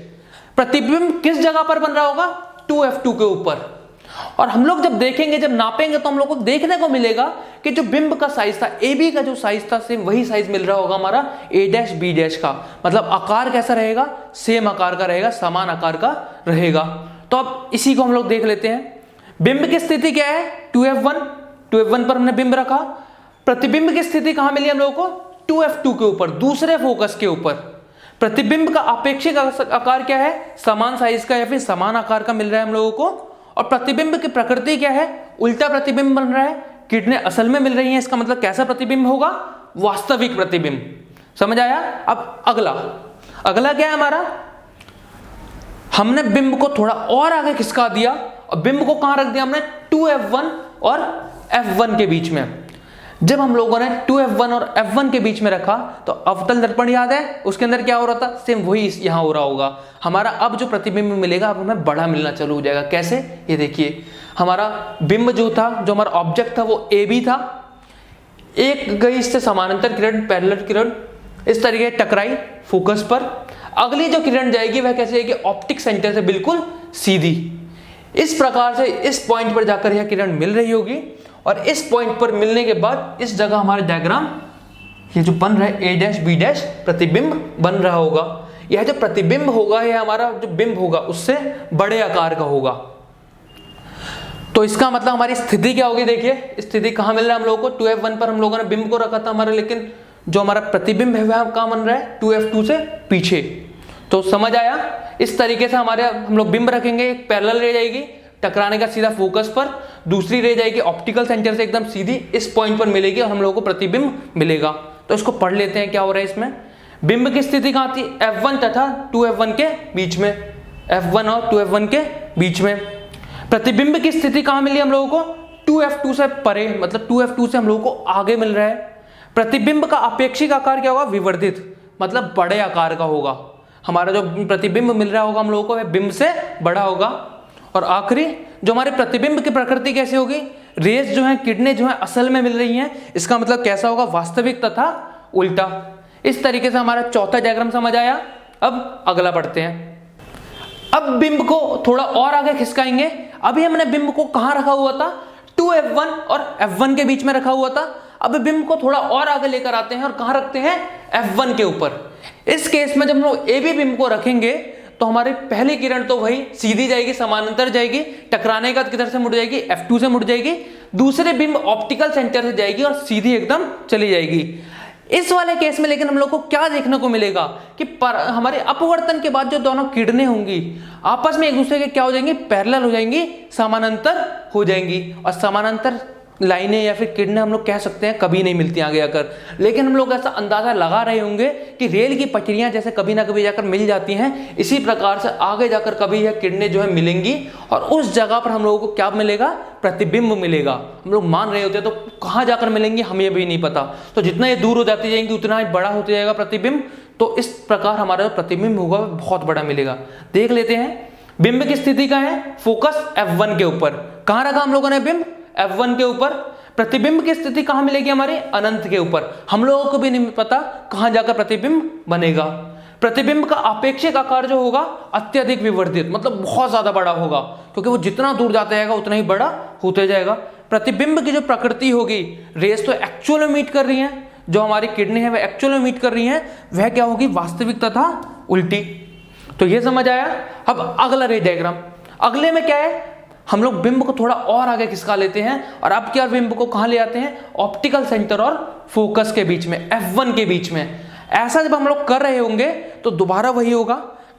प्रतिबिंब किस जगह पर बन रहा होगा, 2f2 के ऊपर। और हम लोग जब देखेंगे, जब नापेंगे तो हम लोग को देखने को मिलेगा कि जो बिंब का साइज था, ए बी का जो साइज था, सेम वही साइज मिल रहा होगा हमारा ए डैश बी डैश का। मतलब आकार कैसा रहेगा, सेम आकार का रहेगा, समान आकार का रहेगा। तो अब इसी को हम लोग देख लेते हैं। बिंब की स्थिति क्या है, 2f1 पर हमने बिंब रखा। प्रतिबिंब की स्थिति कहां मिली हम लोगों को, 2f2 के ऊपर, दूसरे फोकस के ऊपर। प्रतिबिंब का अपेक्षिक आकार क्या है, समान साइज का या फिर समान आकार का मिल रहा है हम लोगों को। और प्रतिबिंब की प्रकृति क्या है, उल्टा प्रतिबिंब बन रहा है, किरणें असल में मिल रही हैं, इसका मतलब कैसा प्रतिबिंब होगा, वास्तविक प्रतिबिंब। समझ आया। अब अगला क्या है हमारा, हमने बिंब को थोड़ा और आगे खिसका दिया और बिंब को कहां रख दिया हमने, 2f1 और f1 के बीच में। जब हम लोगों ने 2f1 और f1 के बीच में रखा तो अवतल दर्पण याद है, उसके अंदर क्या हो रहा था, सेम वही यहां हो रहा होगा। हमारा अब जो प्रतिबिंब मिलेगा अब हमें बड़ा मिलना चालू हो जाएगा। कैसे, ये देखिए, हमारा बिंब जो था, जो हमारा ऑब्जेक्ट था वो ए बी था, एक गई इससे समानांतर किरण, पैरेलल किरण, इस तरीके टकराई फोकस पर। अगली जो किरण जाएगी वह कैसे जाएगी, ऑप्टिक सेंटर से बिल्कुल सीधी। इस प्रकार से इस पॉइंट पर जाकर यह किरण मिल रही होगी और इस पॉइंट पर मिलने के बाद इस जगह हमारा डायग्राम ये जो बन रहा है ए डैश बी डैश प्रतिबिंब बन रहा होगा। यह जो प्रतिबिंब होगा यह हमारा जो बिंब होगा उससे बड़े आकार का होगा। तो इसका मतलब हमारी स्थिति क्या होगी, देखिए स्थिति कहां मिल रहा है हम लोगों को, 2f1 पर हम लोगों ने बिंब को रखा था हमारा, लेकिन जो हमारा प्रतिबिंब है वह कहां बन रहा है, 2f2 से पीछे। तो समझ आया। इस तरीके से हमारे हम लोग बिंब रखेंगे, एक पैरेलल रे जाएगी टकराने का सीधा फोकस पर, दूसरी रे जाएगी ऑप्टिकल सेंटर से एकदम सीधी इस पॉइंट पर मिलेगी और हम लोगों को प्रतिबिंब मिलेगा। तो इसको पढ़ लेते हैं क्या हो रहा है इसमें। बिंब की स्थिति कहां थी, f1 तथा 2f1 के बीच में, f1 और 2f1 के बीच में। प्रतिबिंब की स्थिति कहां मिली हम लोगों को, 2f2 से परे, मतलब 2f2 से हम लोगों को आगे मिल रहा है। प्रतिबिंब का अपेक्षिक आकार क्या होगा, विवर्धित, मतलब बड़े आकार का होगा। हमारा जो प्रतिबिंब मिल रहा होगा हम लोगों को वह बिंब से बड़ा होगा। और आखिरी जो हमारे प्रतिबिंब की प्रकृति कैसी होगी, रेस जो है, किरणें जो है असल में मिल रही हैं, इसका मतलब कैसा होगा, वास्तविक तथा उल्टा। इस तरीके से हमारा चौथा डायग्राम समझ आया। अब अगला पढ़ते हैं। अब बिंब को थोड़ा और आगे खिसकाएंगे। अभी हमने बिंब को कहां रखा हुआ था, 2f1 और f1 के बीच में रखा हुआ था। अब बिंब को थोड़ा और आगे लेकर आते हैं और कहां रखते हैं, f1 के ऊपर। इस केस में जब हम लोग ए बी बिंब को रखेंगे तो हमारी पहली किरण तो वही सीधी जाएगी, समानांतर जाएगी, टकराने का किधर से मुड़ जाएगी, f2 से मुड़ जाएगी। दूसरे बिंब ऑप्टिकल सेंटर से जाएगी और सीधी एकदम चली जाएगी। इस वाले केस में लेकिन हम लोग को क्या देखने को मिलेगा कि हमारे अपवर्तन के बाद जो दोनों किरणें होंगी आपस में एक दूसरे के क्या हो जाएंगी, पैरेलल हो जाएंगी, समानांतर हो जाएंगी। और समानांतर लाइनें या फिर किरणें हम लोग कह सकते हैं कभी नहीं मिलती आगे जाकर, लेकिन हम लोग ऐसा अंदाजा लगा रहे होंगे कि रेल की पटरियां जैसे कभी ना कभी जाकर मिल जाती हैं, इसी प्रकार से आगे जाकर कभी यह किरणें जो है मिलेंगी और उस जगह पर हम लोगों को क्या मिलेगा, प्रतिबिंब मिलेगा। हम लोग मान रहे होते हैं, तो कहाँ जाकर मिलेंगी हमें भी नहीं पता। तो जितना ये दूर हो जाती जाएंगी उतना ही बड़ा होता जाएगा प्रतिबिंब, तो इस प्रकार हमारा जो प्रतिबिंब होगा बहुत बड़ा मिलेगा। देख लेते हैं बिंब की स्थिति का है, फोकस F1 के ऊपर। कहां रखा हम लोगों ने बिंब, F1 के ऊपर। प्रतिबिंब की स्थिति कहां मिलेगी हमारी, अनंत के ऊपर। हम लोगों को भी नहीं पता कहां जाकर प्रतिबिंब बनेगा। प्रतिबिंब का आपेक्षिक आकार जो होगा अत्यधिक विवर्धित, मतलब बहुत ज्यादा बड़ा होगा, क्योंकि वो जितना दूर जाता जाएगा उतना ही बड़ा होते जाएगा। प्रतिबिंब की जो प्रकृति होगी, रेस तो एक्चुअल में मीट कर रही है, जो हमारी किरणें हैं वह एक्चुअल में मीट कर रही हैं, वह क्या होगी, वास्तविक तथा उल्टी। तो ये समझ आया। अब अगला रे डायग्राम, अगले में क्या है, हम लोग बिंब को थोड़ा और आगे खिसका लेते हैं और अब क्या, बिंब को कहां ले आते हैं, ऑप्टिकल सेंटर और फोकस के बीच में, F1 के बीच में। ऐसा जब हम लोग कर रहे होंगे तो दोबारा वही होगा,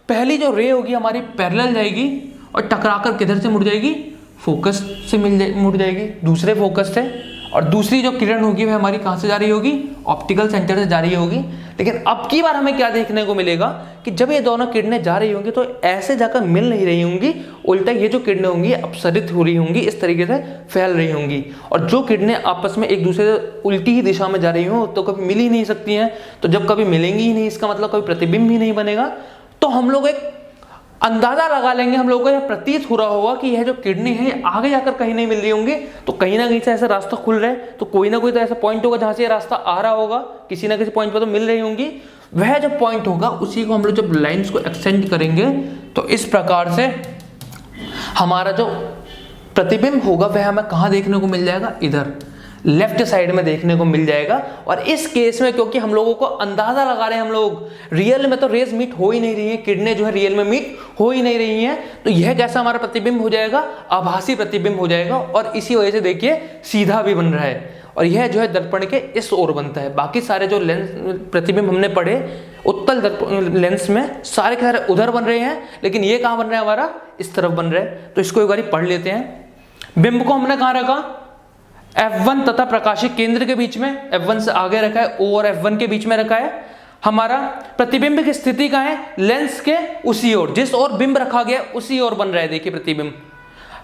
पहली जो रे होगी हमारी पैरेलल जाएगी और टकराकर किधर से मुड़ जाएगी, फोकस से मुड़ जाएगी, दूसरे फोकस से। और दूसरी जो किरण होगी वह हमारी कहां से जा रही होगी, ऑप्टिकल सेंटर से जा रही होगी। लेकिन अब की बार हमें क्या देखने को मिलेगा कि जब ये दोनों किरणें जा रही होंगी तो ऐसे जाकर मिल नहीं रही होंगी, उल्टा ये जो किरणें होंगी अपसरित हो रही होंगी, इस तरीके से फैल रही होंगी। और जो किरणें आपस में एक दूसरे से उल्टी ही दिशा में जा रही हो तो कभी मिल ही नहीं सकती हैं। तो जब कभी मिलेंगी ही नहीं, इसका मतलब कभी प्रतिबिंब ही नहीं बनेगा। तो हम लोग एक अंदाजा लगा लेंगे, हम लोगों को यह प्रतीत हो रहा होगा कि यह जो किरणें हैं आगे जाकर कहीं नहीं मिल रही होंगी, तो कहीं ना कहीं से ऐसा रास्ता खुल रहा है, तो कोई ना कोई तो ऐसा पॉइंट होगा जहां से ये रास्ता आ रहा होगा, किसी ना किसी पॉइंट पर तो मिल रही होंगी। वह जो पॉइंट होगा उसी को हम लोग जब लाइंस को एक्सटेंड करेंगे तो इस प्रकार से हमारा जो प्रतिबिंब होगा वह हमें कहां देखने को मिल जाएगा, इधर लेफ्ट साइड में देखने को मिल जाएगा। और इस केस में क्योंकि हम लोगों को अंदाजा लगा रहे हैं, हम लोग रियल में तो रेस मीट हो ही नहीं रही है, किरणें जो है रियल में मीट हो ही नहीं रही हैं, तो यह कैसा हमारा प्रतिबिंब हो जाएगा, आभासी प्रतिबिंब हो जाएगा। और इसी वजह से देखिए सीधा भी बन रहा है, और यह जो है दर्पण के इस ओर बनता है। बाकी सारे जो लेंस प्रतिबिंब हमने पढ़े उत्तल लेंस में, सारे के सारे उधर बन रहे हैं, लेकिन ये कहां बन रहा है, हमारा इस तरफ बन रहा है। तो इसको एक बार पढ़ लेते हैं। बिंब को हमने कहां रखा, F1 तथा प्रकाशिक केंद्र के बीच में, F1 से आगे रखा है, O और F1 के बीच में रखा है। हमारा प्रतिबिंब की स्थिति कहां है, लेंस के उसी ओर, जिस ओर बिंब रखा गया उसी ओर बन रहा है। देखिए प्रतिबिंब,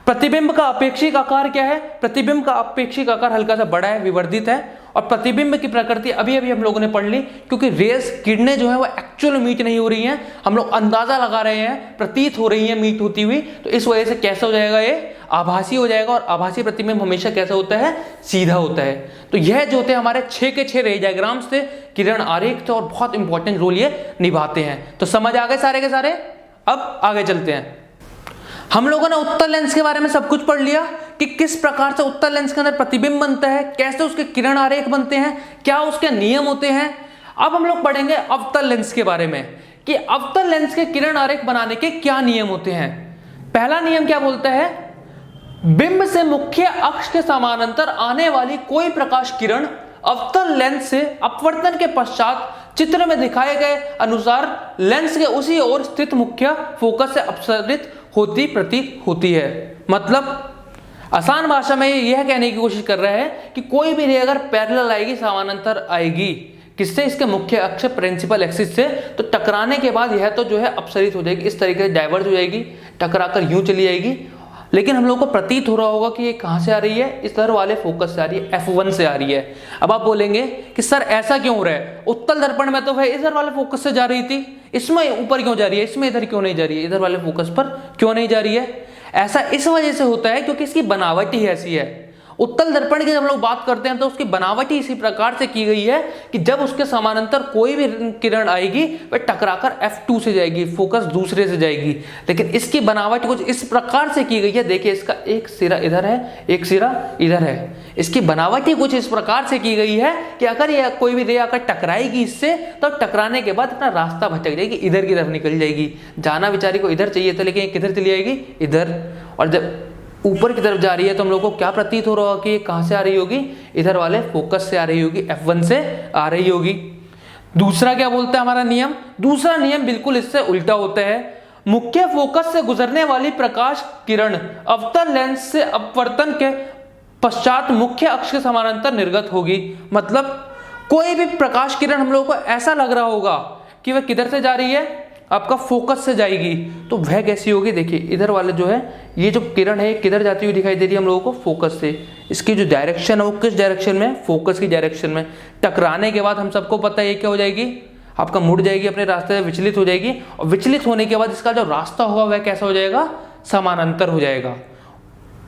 प्रतिबिंब का अपेक्षिक आकार क्या है, प्रतिबिंब का अपेक्षिक आकार हल्का सा बड़ा है, विवर्धित है। और प्रतिबिंब की प्रकृति अभी अभी हम लोगों ने पढ़ ली, क्योंकि रेस किरणें जो है वो एक्चुअल मीट नहीं हो रही हैं, हम लोग अंदाजा लगा रहे हैं, प्रतीत हो रही है मीट होती हुई, तो इस वजह से कैसा हो जाएगा, ये आभासी हो जाएगा। और आभासी प्रतिबिंब हमेशा कैसा होता है, सीधा होता है। तो यह जो होते हैं हमारे 6 के 6 रे डायग्राम्स थे, किरण आरेख थे, और बहुत इंपॉर्टेंट रोल ये निभाते हैं। तो समझ आ गए सारे के सारे। अब आगे चलते हैं। हम लोगों ने उत्तल लेंस के बारे में सब कुछ पढ़ लिया कि किस प्रकार से उत्तल लेंस के अंदर प्रतिबिंब बनता है, कैसे उसके किरण आरेख बनते हैं, क्या उसके नियम होते हैं। अब हम लोग पढ़ेंगे अवतल लेंस के बारे में कि अवतल लेंस के किरण आरेख बनाने के क्या नियम होते हैं। पहला नियम क्या बोलता है, बिंब से मुख्य अक्ष के समानांतर आने वाली कोई प्रकाश किरण अवतल लेंस से अपवर्तन के पश्चात चित्र में दिखाए गए अनुसार लेंस के उसी ओर स्थित मुख्य फोकस से अपसरित होती प्रतीत होती है। मतलब आसान भाषा में यह कहने की कोशिश कर रहा है कि कोई भी रे अगर पैरेलल आएगी, समानांतर आएगी, किससे, इसके मुख्य अक्ष प्रिंसिपल एक्सिस से, तो टकराने के बाद यह तो जो है अपसरित हो जाएगी, इस तरीके से डाइवर्ज हो जाएगी, टकराकर यूं चली जाएगी। लेकिन हम लोग को प्रतीत हो रहा होगा कि ये कहां से आ रही है, इस तरह वाले फोकस से आ रही है, F1 से आ रही है। अब आप बोलेंगे कि सर ऐसा क्यों हो रहा है, उत्तल दर्पण में तो वह इधर वाले फोकस से जा रही थी, इसमें ऊपर क्यों जा रही है, इसमें इधर क्यों नहीं जा रही है, इधर वाले फोकस पर क्यों नहीं जा रही है। ऐसा इस वजह से होता है क्योंकि इसकी बनावट ही ऐसी है। उत्तल दर्पण की जब हम लोग बात करते हैं तो उसकी बनावट ही इसी प्रकार से की गई है कि जब उसके समानांतर कोई भी किरण आएगी वह टकराकर F2 से जाएगी, फोकस दूसरे से जाएगी। लेकिन इसकी बनावट कुछ इस प्रकार से की गई है, देखिए इसका एक सिरा इधर है, एक सिरा इधर है। इसकी बनावट ही कुछ इस प्रकार से की गई है कि अगर यह कोई भी रे आकर टकराएगी इससे, तो टकराने के बाद अपना रास्ता भटक जाएगी, इधर की तरफ निकल जाएगी। जाना बेचारी को इधर चाहिए था, लेकिन किधर चली जाएगी, इधर। और जब ऊपर की तरफ जा रही है तो हम लोग को क्या प्रतीत हो रहा होगा कि ये कहां से आ रही होगी, इधर वाले फोकस से आ रही होगी, F1 से आ रही होगी। दूसरा क्या बोलता है हमारा नियम, दूसरा नियम बिल्कुल इससे उल्टा होता है। मुख्य फोकस से गुजरने वाली प्रकाश किरण अवतल लेंस से अपवर्तन के पश्चात मुख्य अक्ष के समानांतर निर्गत होगी। मतलब कोई भी प्रकाश किरण हम लोगों को ऐसा लग रहा होगा कि वह किधर से जा रही है, आपका फोकस से जाएगी, तो वह कैसी होगी, देखिए इधर वाले जो है ये जो किरण है किधर जाती हुई दिखाई दे रही है हम लोगों को, फोकस से। इसकी जो डायरेक्शन है वो किस डायरेक्शन में, फोकस की डायरेक्शन में। टकराने के बाद हम सबको पता है ये क्या हो जाएगी, आपका मुड़ जाएगी, अपने रास्ते से विचलित हो जाएगी, और विचलित होने के बाद इसका जो रास्ता होगा वह कैसा हो जाएगा, समानांतर हो जाएगा।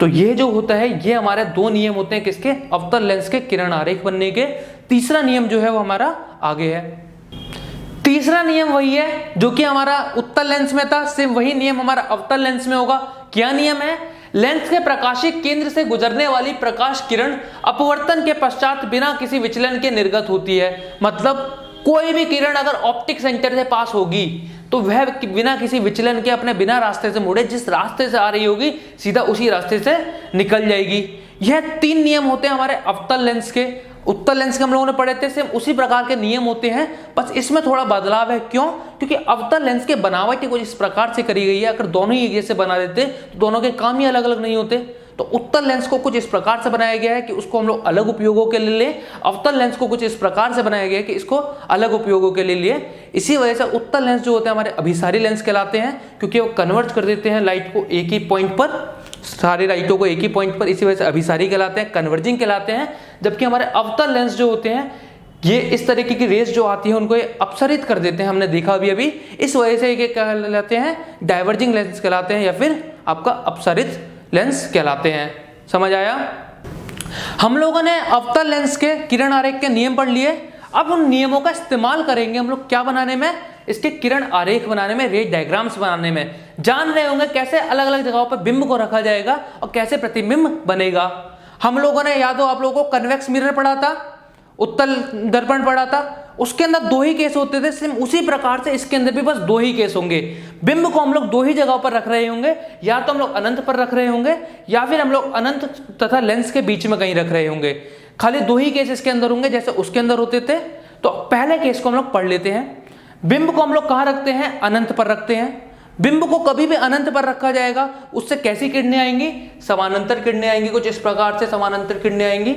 तो ये जो होता है ये हमारे दो नियम होते हैं किसके, अवतल लेंस के किरण आरेख बनने के। तीसरा नियम जो है वो हमारा आगे है। तीसरा नियम वही है जो कि हमारा उत्तल लेंस में था, सिर्फ वही नियम हमारा अवतल लेंस में होगा। क्या नियम है, लेंस के प्रकाशिक केंद्र से गुजरने वाली प्रकाश किरण अपवर्तन के पश्चात बिना किसी विचलन के निर्गत होती है। मतलब कोई भी किरण अगर ऑप्टिक सेंटर से पास होगी तो वह बिना किसी विचलन के अपने बिना रास्ते से मुड़े, जिस रास्ते से आ रही होगी सीधा उसी रास्ते से निकल जाएगी। यह तीन नियम होते हैं हमारे अवतल लेंस के। उत्तल लेंस के हम लोगों ने पढ़े थे, सेम उसी प्रकार के नियम होते हैं, बस इसमें थोड़ा बदलाव है। क्यों, क्योंकि अवतल लेंस के बनावट कुछ इस प्रकार से करी गई है, अगर दोनों ही जैसे बना देते तो दोनों के काम ही अलग अलग नहीं होते। तो उत्तल लेंस को कुछ इस प्रकार से बनाया गया है कि उसको हम लोग अलग उपयोगों के लिए ले, अवतल लेंस को कुछ इस प्रकार से बनाया गया है कि इसको अलग उपयोगों के लिए लिए। इसी वजह से उत्तल लेंस जो होते हैं हमारे अभिसारी लेंस कहलाते हैं, क्योंकि वो कन्वर्ट कर देते हैं लाइट को एक ही पॉइंट पर, सारी लाइटों को एक ही पॉइंट पर, इसी वजह से अभिसारी कहलाते हैं, कन्वर्जिंग कहलाते हैं। जबकि हमारे अवतल लेंस जो होते हैं ये इस तरीके की रेस जो आती है उनको ये अपसरित कर देते हैं, हमने देखा अभी। इस वजह से ये क्या कहलाते हैं, डाइवर्जिंग लेंस कहलाते हैं, या फिर आपका अपसरित लेंस कहलाते हैं। समझ आया। हम लोगों ने अवतल लेंस के किरण आरेख के नियम पढ़ लिए। अब उन नियमों का इस्तेमाल करेंगे हम लोग क्या बनाने में, इसके किरण आरेख बनाने में, रे डायग्राम्स बनाने में। जान रहे होंगे कैसे अलग अलग जगहों पर बिंब को रखा जाएगा और कैसे प्रतिबिंब बनेगा। हम लोगों ने याद हो आप लोगों को कन्वेक्स मिरर पढ़ा था, उत्तल दर्पण पढ़ा था, उसके अंदर दो ही केस होते थे। सेम उसी प्रकार से इसके अंदर भी बस दो ही केस होंगे। बिंब को हम लोग दो ही जगह पर रख रहे होंगे, या तो हम लोग अनंत पर रख रहे होंगे या फिर हम लोग अनंत तथा लेंस के बीच में कहीं रख रहे होंगे। खाली दो ही केस इसके अंदर होंगे जैसे उसके अंदर होते थे। तो पहले केस को हम लोग पढ़ लेते हैं। बिंब को हम लोग कहाँ रखते हैं, अनंत पर रखते हैं। बिंब को कभी भी अनंत पर रखा जाएगा, उससे कैसी किरणें आएंगी, समानांतर किरणें आएंगी। कुछ इस प्रकार से समानांतर किरणें आएंगी।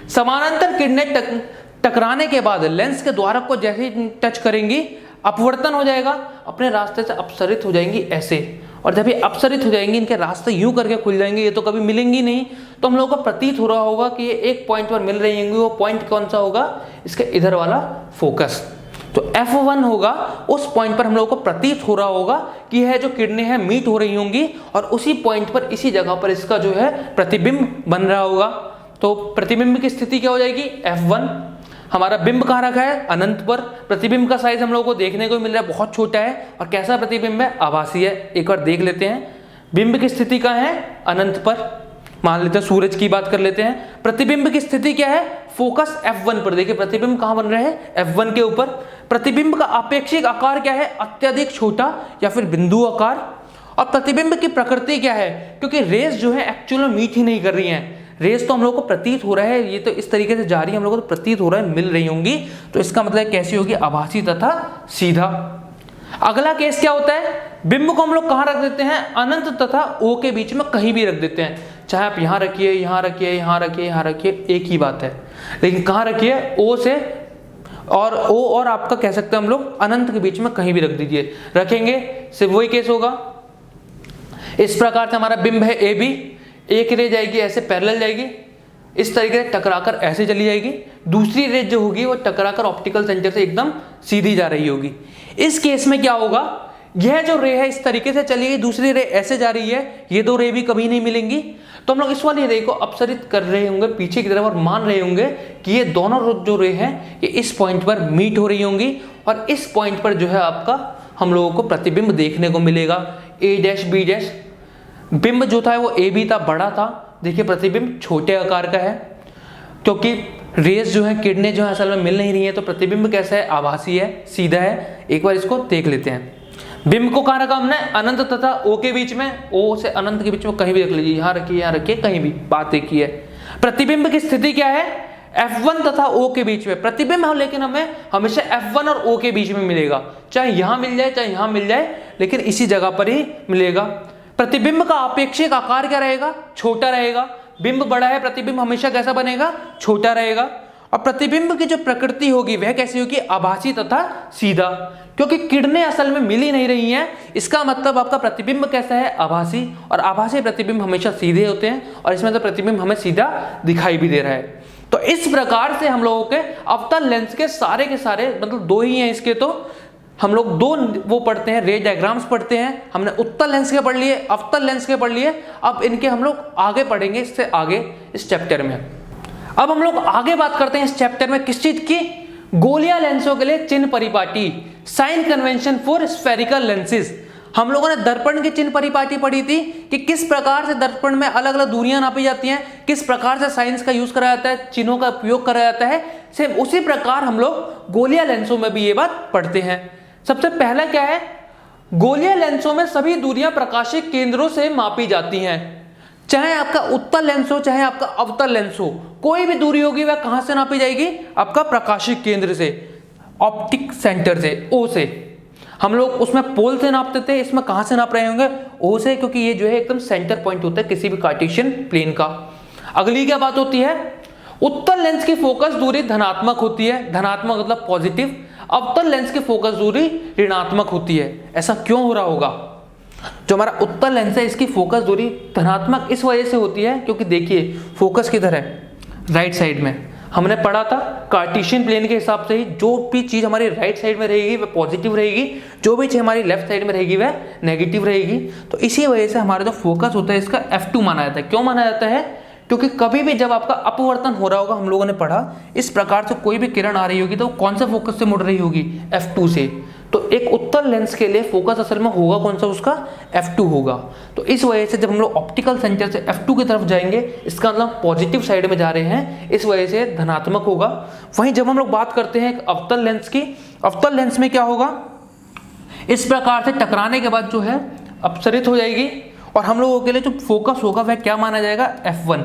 समानांतर किरणें टकराने के बाद लेंस के द्वारक को जैसे ही टच करेंगी अपवर्तन हो जाएगा, अपने रास्ते से अपसरित हो जाएंगी ऐसे। और जब ये अपसरित हो जाएंगी इनके रास्ते यूं करके खुल जाएंगे, ये तो कभी मिलेंगी नहीं। तो हम लोगों को प्रतीत हो रहा होगा कि ये एक पॉइंट पर मिल रही होंगी। वो पॉइंट कौन सा होगा, इसके इधर वाला फोकस। तो F1 होगा, उस पॉइंट पर हम लोगों को प्रतीत हो रहा होगा कि यह जो किरणें हैं मीट हो रही होंगी, और उसी पॉइंट पर इसी जगह पर इसका जो है प्रतिबिंब बन रहा होगा। तो प्रतिबिंब की स्थिति क्या हो जाएगी, F1। हमारा बिंब कहाँ रखा है, अनंत पर। प्रतिबिंब का साइज हम लोगों को देखने को मिल रहा है बहुत छोटा है। और कैसा प्रतिबिंब है, आभासी है। एक बार देख लेते हैं, बिंब की स्थिति कहाँ है, अनंत पर। मान लेते हैं सूरज की बात कर लेते हैं। प्रतिबिंब की स्थिति क्या है, फोकस F1 पर। देखिए प्रतिबिंब कहाँ बन रहे हैं, F1 के ऊपर। प्रतिबिंब का आपेक्षिक आकार क्या है, अत्यधिक छोटा या फिर बिंदु आकार। और प्रतिबिंब की प्रकृति क्या है, क्योंकि रेस जो है एक्चुअल में मीट ही नहीं कर रही हैं। रेस तो हम लोग को प्रतीत हो रहा है, ये तो इस तरीके से जा रही है, हम लोग को तो प्रतीत हो रहा है, मिल रही होंगी। तो इसका मतलब कैसी होगी, आभासी तथा सीधा। अगला केस क्या होता है, बिंब को हम लोग कहाँ रख देते हैं, अनंत तथा O के बीच में कहीं भी रख देते हैं। चाहे आप यहाँ रखिए, यहाँ रखिए, यहाँ रखिए, यहाँ रखिए, एक ही बात है। लेकिन कहाँ रखिए, O से और O और आपका कह सकते हैं हम लोग अनंत के बीच में कहीं भी रख दीजिए। रखेंगे सिर्फ वही केस होगा। इस प्रकार से हमारा बिंब है AB, एक रे जाएगी ऐसे पैरेलल जाएगी, इस तरीके से टकराकर ऐसे चली जाएगी। दूसरी रे जो होगी वो टकराकर ऑप्टिकल सेंटर से एकदम सीधी जा रही होगी। इस केस में क्या होगा, यह जो रे है इस तरीके से चली गई, दूसरी रे ऐसे जा रही है, ये दो रे भी कभी नहीं मिलेंगी। तो हम लोग इस वाली रे को अपसरित कर रहे होंगे पीछे की तरफ और मान रहे होंगे कि ये दोनों जो रे हैं ये इस पॉइंट पर मीट हो रही होंगी। और इस पॉइंट पर जो है आपका हम लोगों को प्रतिबिंब देखने को मिलेगा, A', B'। बिंब जो था वो AB था, बड़ा था। देखिए प्रतिबिंब छोटे आकार का है, क्योंकि रेस जो है, किरणें जो है असल में मिल नहीं रही है। तो प्रतिबिंब कैसा है, आभासी है, सीधा है। एक बार इसको देख लेते हैं। बिंब को कहाँ रखा हमने, अनंत तथा O के बीच में। O से अनंत के बीच में कहीं भी रख लीजिए, यहाँ रखिए, यहाँ रखिए, कहीं भी, बात एक ही है। प्रतिबिंब की स्थिति क्या है, F1 तथा O के बीच में प्रतिबिंब है, लेकिन हमें हमेशा F1 और O के बीच में मिलेगा। चाहे यहाँ मिल जाए चाहे यहाँ मिल जाए, लेकिन इसी जगह पर ही मिलेगा। प्रतिबिंब का आपेक्षिक आकार क्या रहेगा, छोटा रहेगा। बिंब बड़ा है, प्रतिबिंब हमेशा कैसा बनेगा, छोटा रहेगा। और प्रतिबिंब की जो प्रकृति होगी वह कैसी होगी, आभासी तथा सीधा, क्योंकि किरणें असल में मिल ही नहीं रही हैं, इसका मतलब आपका प्रतिबिंब कैसा है, आभासी, और आभासी प्रतिबिंब हमेशा सीधे होते हैं, और इसमें तो प्रतिबिंब हमें सीधा दिखाई भी दे रहा है। तो इस प्रकार से हम लोगों के अवतल लेंस के सारे मतलब दो ही हैं इसके, तो हम लोग दो वो पढ़ते हैं, रे डायग्राम्स पढ़ते हैं। हमने उत्तल लेंस के पढ़ लिए, अवतल लेंस के पढ़ लिए, अब इनके हम लोग आगे पढ़ेंगे इससे आगे इस चैप्टर में। अब हम लोग आगे बात करते हैं इस चैप्टर में किस चीज की, गोलीय लेंसों के लिए चिन्ह परिपाटी, sign convention for spherical lenses. हम लोगों ने दर्पण की चिन्ह परिपाटी पढ़ी थी कि किस प्रकार से दर्पण में अलग अलग दूरियां नापी जाती हैं, किस प्रकार से साइंस का यूज करा जाता है, चिन्हों का उपयोग करा जाता है। सेम उसी प्रकार हम लोग गोलीय लेंसों में भी ये बात पढ़ते हैं। सबसे पहला क्या है, गोलीय लेंसों में सभी दूरियां प्रकाशिक केंद्रों से मापी जाती हैं। चाहे आपका उत्तल लेंस हो चाहे आपका अवतल लेंस हो, कोई भी दूरी होगी वह कहां से नापी जाएगी, आपका प्रकाशिक केंद्र से, ऑप्टिक सेंटर से, ओ से। हम लोग उसमें पोल से नापते थे, इसमें कहां से नाप रहे होंगे, ओ से, क्योंकि ये जो है एकदम सेंटर पॉइंट होता है किसी भी कार्टेशियन प्लेन का। अगली क्या बात होती है, उत्तल लेंस की फोकस दूरी धनात्मक होती है, धनात्मक मतलब पॉजिटिव। अवतल लेंस की फोकस दूरी ऋणात्मक होती है। ऐसा क्यों हो रहा होगा, जो हमारा उत्तल लेंस है इसकी फोकस दूरी धनात्मक इस वजह से होती है क्योंकि देखिए फोकस किधर है, राइट साइड में। हमने पढ़ा था कार्टेशियन प्लेन के हिसाब से ही जो भी चीज हमारी राइट साइड में रहेगी वह पॉजिटिव रहेगी, जो भी चीज हमारी लेफ्ट साइड में रहेगी वह नेगेटिव रहेगी। तो इसी वजह से हमारा जो फोकस होता है इसका F2 माना जाता है। क्यों माना जाता है, क्योंकि कभी भी जब आपका अपवर्तन हो रहा होगा, हम लोगों ने पढ़ा इस प्रकार से कोई भी किरण आ रही होगी तो कौन से फोकस से मुड़ रही होगी, F2 से। तो एक उत्तल लेंस के लिए फोकस असल में होगा कौन सा, उसका F2 होगा। तो इस वजह से जब हम लोग ऑप्टिकल सेंटर से F2 की तरफ जाएंगे, इसका मतलब पॉजिटिव साइड में जा रहे हैं, इस वजह से धनात्मक होगा। वहीं जब हम लोग बात करते हैं एक अवतल लेंस की, अवतल लेंस में क्या होगा, इस प्रकार से टकराने के बाद जो है अपसरित हो जाएगी, और हम लोगों के लिए जो फोकस होगा वह क्या माना जाएगा, F1।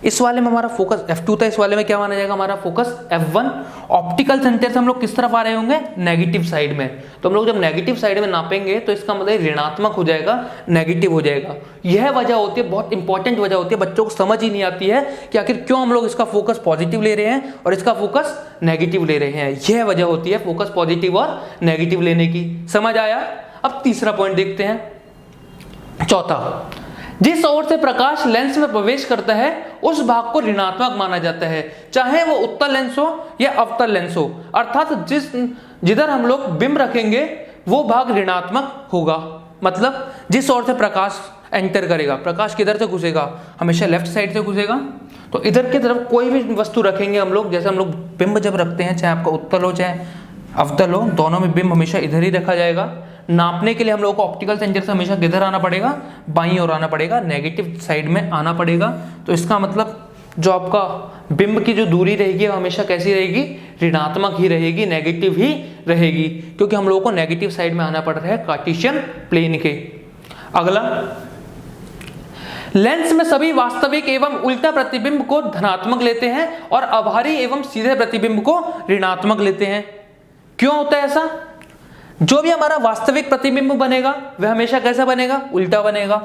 इस वाले में हमारा फोकस F2 था, इस वाले में क्या माना जाएगा, हमारा फोकस F1। ऑप्टिकल सेंटर से हम लोग किस तरफ आ रहे होंगे, नेगेटिव साइड में। तो हम लोग जब नेगेटिव साइड में नापेंगे तो इसका मतलब ऋणात्मक हो जाएगा, नेगेटिव हो जाएगा। यह वजह होती है, बहुत इंपॉर्टेंट वजह होती है, बच्चों को समझ ही नहीं आती है कि आखिर क्यों हम लोग इसका फोकस पॉजिटिव ले रहे हैं और इसका फोकस नेगेटिव ले रहे हैं। यह वजह होती है फोकस पॉजिटिव और नेगेटिव लेने की। समझ आया। अब तीसरा पॉइंट देखते हैं, चौथा, जिस ओर से प्रकाश लेंस में प्रवेश करता है उस भाग को ऋणात्मक माना जाता है, चाहे वो उत्तल लेंस हो या अवतल लेंस हो। अर्थात जिधर हम लोग बिंब रखेंगे वो भाग ऋणात्मक होगा। मतलब जिस ओर से प्रकाश एंटर करेगा, प्रकाश किधर से घुसेगा, हमेशा लेफ्ट साइड से घुसेगा। तो इधर की तरफ कोई भी वस्तु रखेंगे हम लोग, जैसे हम लोग बिंब जब रखते हैं, चाहे आपका उत्तल हो चाहे अवतल हो, दोनों में बिंब हमेशा इधर ही रखा जाएगा। नापने के लिए हम लोगों को ऑप्टिकल सेंटर से हमेशा किधर आना पड़ेगा, बाईं ओर आना पड़ेगा, नेगेटिव साइड में आना पड़ेगा। तो इसका मतलब जो आपका बिंब की जो दूरी रहेगी वो हमेशा कैसी रहेगी, ऋणात्मक ही रहेगी, नेगेटिव ही रहेगी, क्योंकि हम लोगों को नेगेटिव साइड में आना पड़ रहा है कार्टेशियन प्लेन के। अगला, लेंस में सभी वास्तविक एवं उल्टा प्रतिबिंब को धनात्मक लेते हैं और अभारी एवं सीधे प्रतिबिंब को ऋणात्मक लेते हैं। क्यों होता है ऐसा? जो भी हमारा वास्तविक प्रतिबिंब बनेगा वह हमेशा कैसा बनेगा, उल्टा बनेगा।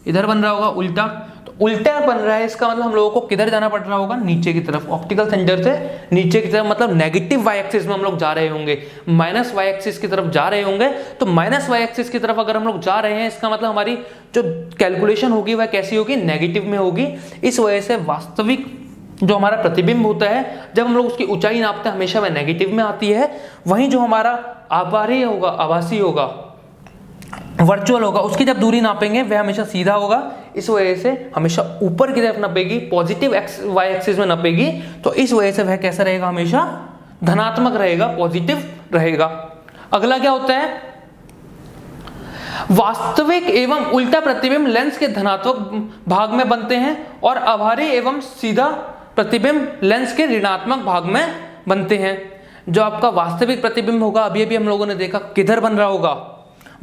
इधर बन रहा होगा उल्टा, तो उल्टा बन रहा है, इसका मतलब हम लोगों को किधर जाना पड़ रहा होगा, नीचे की तरफ। ऑप्टिकल सेंटर से नीचे की तरफ, मतलब नेगेटिव वाई एक्सिस में हम लोग जा रहे होंगे, माइनस वाई एक्सिस की तरफ जा रहे होंगे। तो माइनस वाई एक्सिस की तरफ अगर हम लोग जा रहे हैं, इसका मतलब हमारी जो कैलकुलेशन होगी वह कैसी होगी, नेगेटिव में होगी। इस वजह से वास्तविक जो हमारा प्रतिबिंब होता है, जब हम लोग उसकी ऊंचाई नापते हैं हमेशा वह नेगेटिव में आती है। वहीं जो हमारा आभारी होगा, आभासी होगा, वर्चुअल होगा, उसकी जब दूरी नापेंगे वह हमेशा सीधा होगा। इस वजह से हमेशा ऊपर की तरफ नापेगी, पॉजिटिव वाई एक्सिस में नापेगी। तो इस वजह से वह कैसा रहेगा, हमेशा धनात्मक रहेगा, पॉजिटिव रहेगा। अगला क्या होता है, वास्तविक एवं उल्टा प्रतिबिंब लेंस के धनात्मक भाग में बनते हैं और आभारी एवं सीधा प्रतिबिंब लेंस के ऋणात्मक भाग में बनते हैं। जो आपका वास्तविक प्रतिबिंब होगा, अभी अभी हम लोगों ने देखा किधर बन रहा होगा,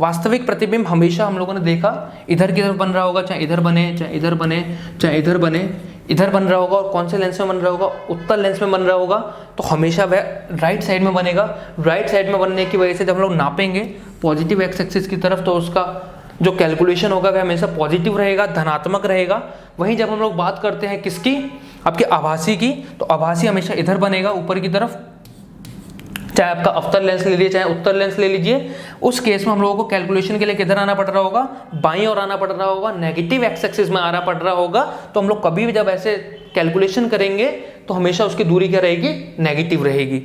वास्तविक प्रतिबिंब हमेशा हम लोगों ने देखा इधर की तरफ बन रहा होगा, चाहे इधर बने, चाहे इधर बने, चाहे इधर बने, इधर बन रहा होगा। और कौन से लेंस में बन रहा होगा, उत्तल लेंस में बन रहा होगा। तो हमेशा वह राइट साइड में बनेगा। राइट साइड में बनने की वजह से जब हम लोग नापेंगे पॉजिटिव एक्स एक्सिस की तरफ, तो उसका जो कैलकुलेशन होगा वह हमेशा पॉजिटिव रहेगा, धनात्मक रहेगा। वहीं जब हम लोग बात करते हैं किसकी, आपके आभासी की, तो आभासी हमेशा इधर बनेगा ऊपर की तरफ, चाहे आपका अवतल लेंस ले लीजिए चाहे उत्तल लेंस ले लीजिए। उस केस में हम लोगों को कैलकुलेशन के लिए किधर आना पड़ रहा होगा, बाईं ओर आना पड़ रहा होगा, नेगेटिव एक्स एक्सिस में आना पड़ रहा होगा। तो हम लोग कभी भी जब ऐसे कैलकुलेशन करेंगे तो हमेशा उसकी दूरी क्या रहेगी, नेगेटिव रहेगी।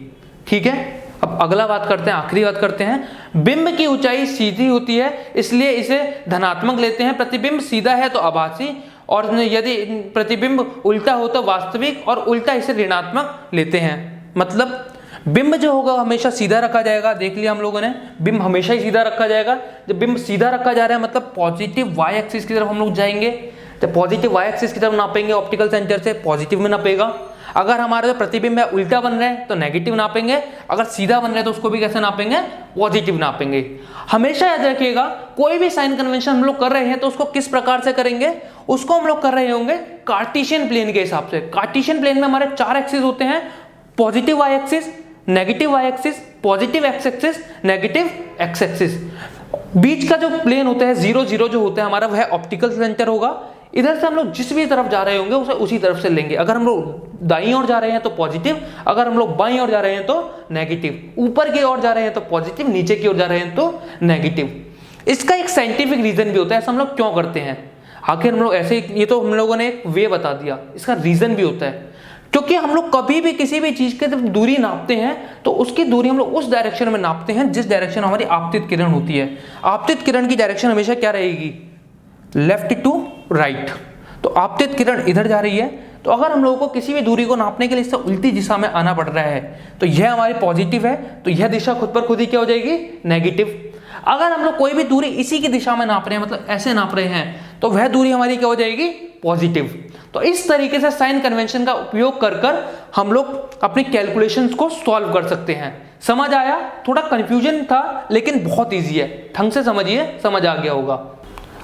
ठीक है, अब अगला बात करते हैं, आखिरी बात करते हैं। बिंब की ऊंचाई सीधी होती है इसलिए इसे धनात्मक लेते हैं। प्रतिबिंब सीधा है तो आभासी, और यदि प्रतिबिंब उल्टा हो तो वास्तविक, और उल्टा इसे ऋणात्मक लेते हैं। मतलब बिंब जो होगा हमेशा सीधा रखा जाएगा। देख लिया हम लोगों ने, बिंब हमेशा ही सीधा रखा जाएगा। जब बिंब सीधा रखा जा रहा है मतलब पॉजिटिव वाई एक्सिस की तरफ हम लोग जाएंगे। तो पॉजिटिव वाई एक्सिस की तरफ नापेंगे ऑप्टिकल सेंटर से, पॉजिटिव में नापेगा। अगर हमारा जो प्रतिबिंब है उल्टा बन रहा है तो नेगेटिव नापेंगे, अगर सीधा बन रहा है तो उसको भी कैसे नापेंगे, पॉजिटिव नापेंगे। हमेशा याद रखिएगा कोई भी साइन कन्वेंशन हम लोग कर रहे हैं तो उसको किस प्रकार से करेंगे, उसको हम लोग कर रहे होंगे कार्टेशियन प्लेन के हिसाब से। कार्टेशियन प्लेन में हमारे 4 एक्सिस होते हैं, positive Y axis, negative Y axis, positive X axis, negative X axis. बीच का जो प्लेन होता है 0 0 जो होता है हमारा, वह ऑप्टिकल सेंटर होगा। इधर से हम लोग जिस भी तरफ जा रहे होंगे उसे उसी तरफ से लेंगे। अगर हम लोग दाईं ओर जा रहे हैं तो पॉजिटिव, अगर हम लोग बाईं ओर जा रहे हैं तो नेगेटिव, ऊपर की ओर जा रहे हैं तो पॉजिटिव, नीचे की ओर जा रहे हैं तो नेगेटिव। इसका एक साइंटिफिक रीजन भी होता है, ऐसा हम लोग क्यों करते हैं। आखिर हम लोग ऐसे, ये तो हम लोगों ने एक वे बता दिया, इसका रीजन भी होता है क्योंकि हम लोग कभी भी किसी भी चीज की जब दूरी नापते हैं तो उसकी दूरी हम लोग उस डायरेक्शन में नापते हैं जिस डायरेक्शन हमारी आपतित किरण होती है। आपतित किरण की डायरेक्शन हमेशा क्या रहेगी, लेफ्ट टू राइट। तो आपतित किरण इधर जा रही है, तो अगर हम लोगों को किसी भी दूरी को नापने के लिए इससे उल्टी दिशा में आना पड़ रहा है तो यह हमारी पॉजिटिव है, तो यह दिशा खुद पर खुद ही क्या हो जाएगी, नेगेटिव। अगर हम लोग कोई भी दूरी इसी की दिशा में नाप रहे हैं, मतलब ऐसे नाप रहे हैं, तो वह दूरी हमारी क्या हो जाएगी, पॉजिटिव। तो इस तरीके से साइन कन्वेंशन का उपयोग कर कर हम लोग अपनी कैलकुलेशंस को सॉल्व कर सकते हैं। समझ आया? थोड़ा कंफ्यूजन था लेकिन बहुत इजी है, ढंग से समझिए, समझ आ गया होगा।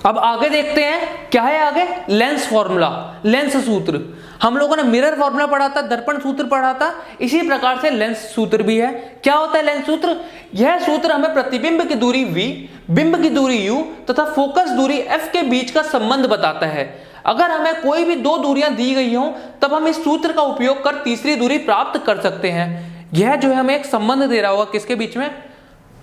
अब आगे देखते हैं क्या है आगे, लेंस फॉर्मूला, लेंस सूत्र। हम लोगों ने मिरर फॉर्मूला पढ़ा था, दर्पण सूत्र पढ़ा था, इसी प्रकार से लेंस सूत्र भी है। क्या होता है लेंस सूत्र? यह सूत्र हमें प्रतिबिंब की दूरी v, बिंब की दूरी u तथा फोकस दूरी f के बीच का संबंध बताता है। अगर हमें कोई भी 2 दूरियां दी गई हो तब हम इस सूत्र का उपयोग कर तीसरी दूरी प्राप्त कर सकते हैं। यह जो है हमें एक संबंध दे रहा होगा किसके बीच में,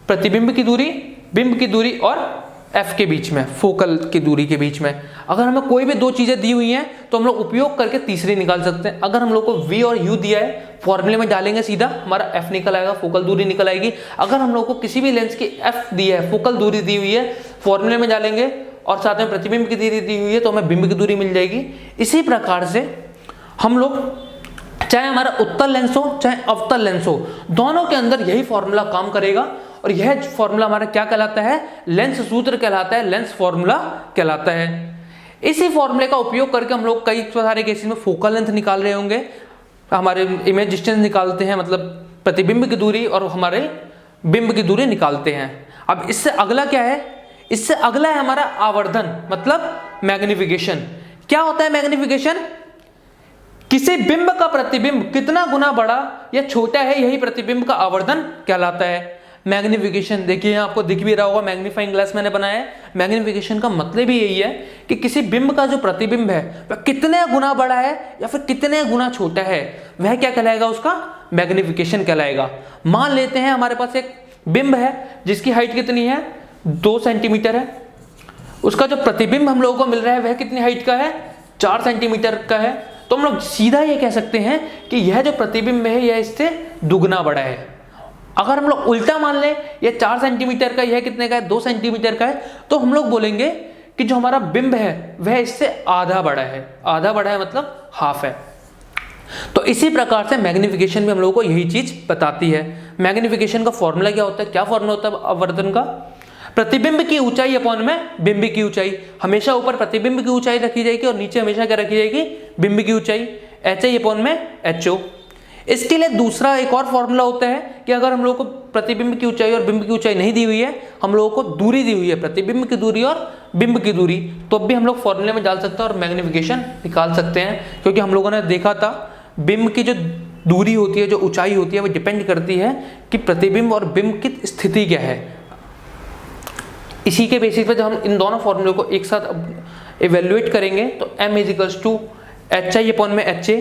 प्रतिबिंब की दूरी, बिंब की दूरी और f के बीच में, फोकल की दूरी के बीच में। अगर हमें कोई भी 2 चीजें दी हुई हैं तो हम लोग उपयोग करके तीसरी निकाल सकते हैं। अगर हम लोग को v और u दिया है, फॉर्मूले में डालेंगे सीधा हमारा f निकल आएगा, फोकल दूरी निकल आएगी। अगर हम लोग को किसी भी लेंस की f दी है, फोकल दूरी दी हुई है, फॉर्मूले में डालेंगे और साथ में प्रतिबिंब की दूरी दी हुई है तो हमें बिंब की दूरी मिल जाएगी। इसी प्रकार से हम लोग चाहे हमारा उत्तल लेंस हो चाहे अवतल लेंस हो, दोनों के अंदर यही फॉर्मूला काम करेगा और यह फॉर्मूला हमारा क्या कहलाता है, लेंस सूत्र कहलाता है, लेंस फॉर्मूला कहलाता है। इसी फॉर्मूले का उपयोग करके हम लोग कई सारे केसेस में फोकल लेंथ निकाल रहे होंगे, हमारे इमेज डिस्टेंस निकालते हैं, मतलब प्रतिबिंब की दूरी और हमारे बिंब की दूरी निकालते हैं। अब इससे अगला क्या है, इससे अगला है हमारा आवर्धन, मतलब मैग्निफिकेशन। क्या होता है मैग्निफिकेशन? किसी बिंब का प्रतिबिंब कितना गुना बड़ा या छोटा है, यही प्रतिबिंब का आवर्धन कहलाता है। मैग्निफिकेशन देखिए यहाँ आपको दिख भी रहा होगा, मैग्नीफाइंग ग्लास मैंने बनाया है। मैग्निफिकेशन का मतलब ही यही है कि किसी बिंब का जो प्रतिबिंब है वह कितने गुना बड़ा है या फिर कितने गुना छोटा है, वह क्या कहलाएगा, उसका मैग्निफिकेशन कहलाएगा। मान लेते हैं हमारे पास एक बिंब है जिसकी हाइट कितनी है, 2 सेंटीमीटर है। उसका जो प्रतिबिंब हम लोगों को मिल रहा है वह कितनी हाइट का है, 4 सेंटीमीटर का है। तो हम लोग सीधा ये कह सकते हैं कि यह जो प्रतिबिंब है यह इससे दुगना बड़ा है। अगर हम लोग उल्टा मान लें, यह 4 सेंटीमीटर का, यह कितने का है, 2 सेंटीमीटर का है, तो हम लोग बोलेंगे कि जो हमारा बिंब है वह इससे आधा बड़ा है। आधा बड़ा है मतलब हाफ है। तो इसी प्रकार से मैग्निफिकेशन भी हम लोगों को यही चीज बताती है। मैग्निफिकेशन का फॉर्मूला क्या होता है, क्या फॉर्मूला होता है आवर्धन का, प्रतिबिंब की ऊंचाई अपॉन में बिंब की ऊंचाई। हमेशा ऊपर प्रतिबिंब की ऊंचाई रखी जाएगी और नीचे हमेशा क्या रखी जाएगी, बिंब की ऊंचाई, HI अपॉन में HO। इसके लिए दूसरा एक और फॉर्मूला होता है कि अगर हम लोग को प्रतिबिंब की ऊंचाई और बिंब की ऊंचाई नहीं दी हुई है, हम लोगों को दूरी दी हुई है, प्रतिबिंब की दूरी और बिंब की दूरी, तो भी हम लोग फॉर्मूले में डाल सकते हैं और मैग्निफिकेशन निकाल सकते हैं। क्योंकि हम लोगों ने देखा था बिंब की जो दूरी होती है, जो ऊंचाई होती है, वो डिपेंड करती है कि प्रतिबिंब और बिंब की स्थिति क्या है। इसी के बेसिस पे जब हम इन दोनों फॉर्मूले को एक साथ इवेल्युएट करेंगे तो m is equals to H I upon में H A,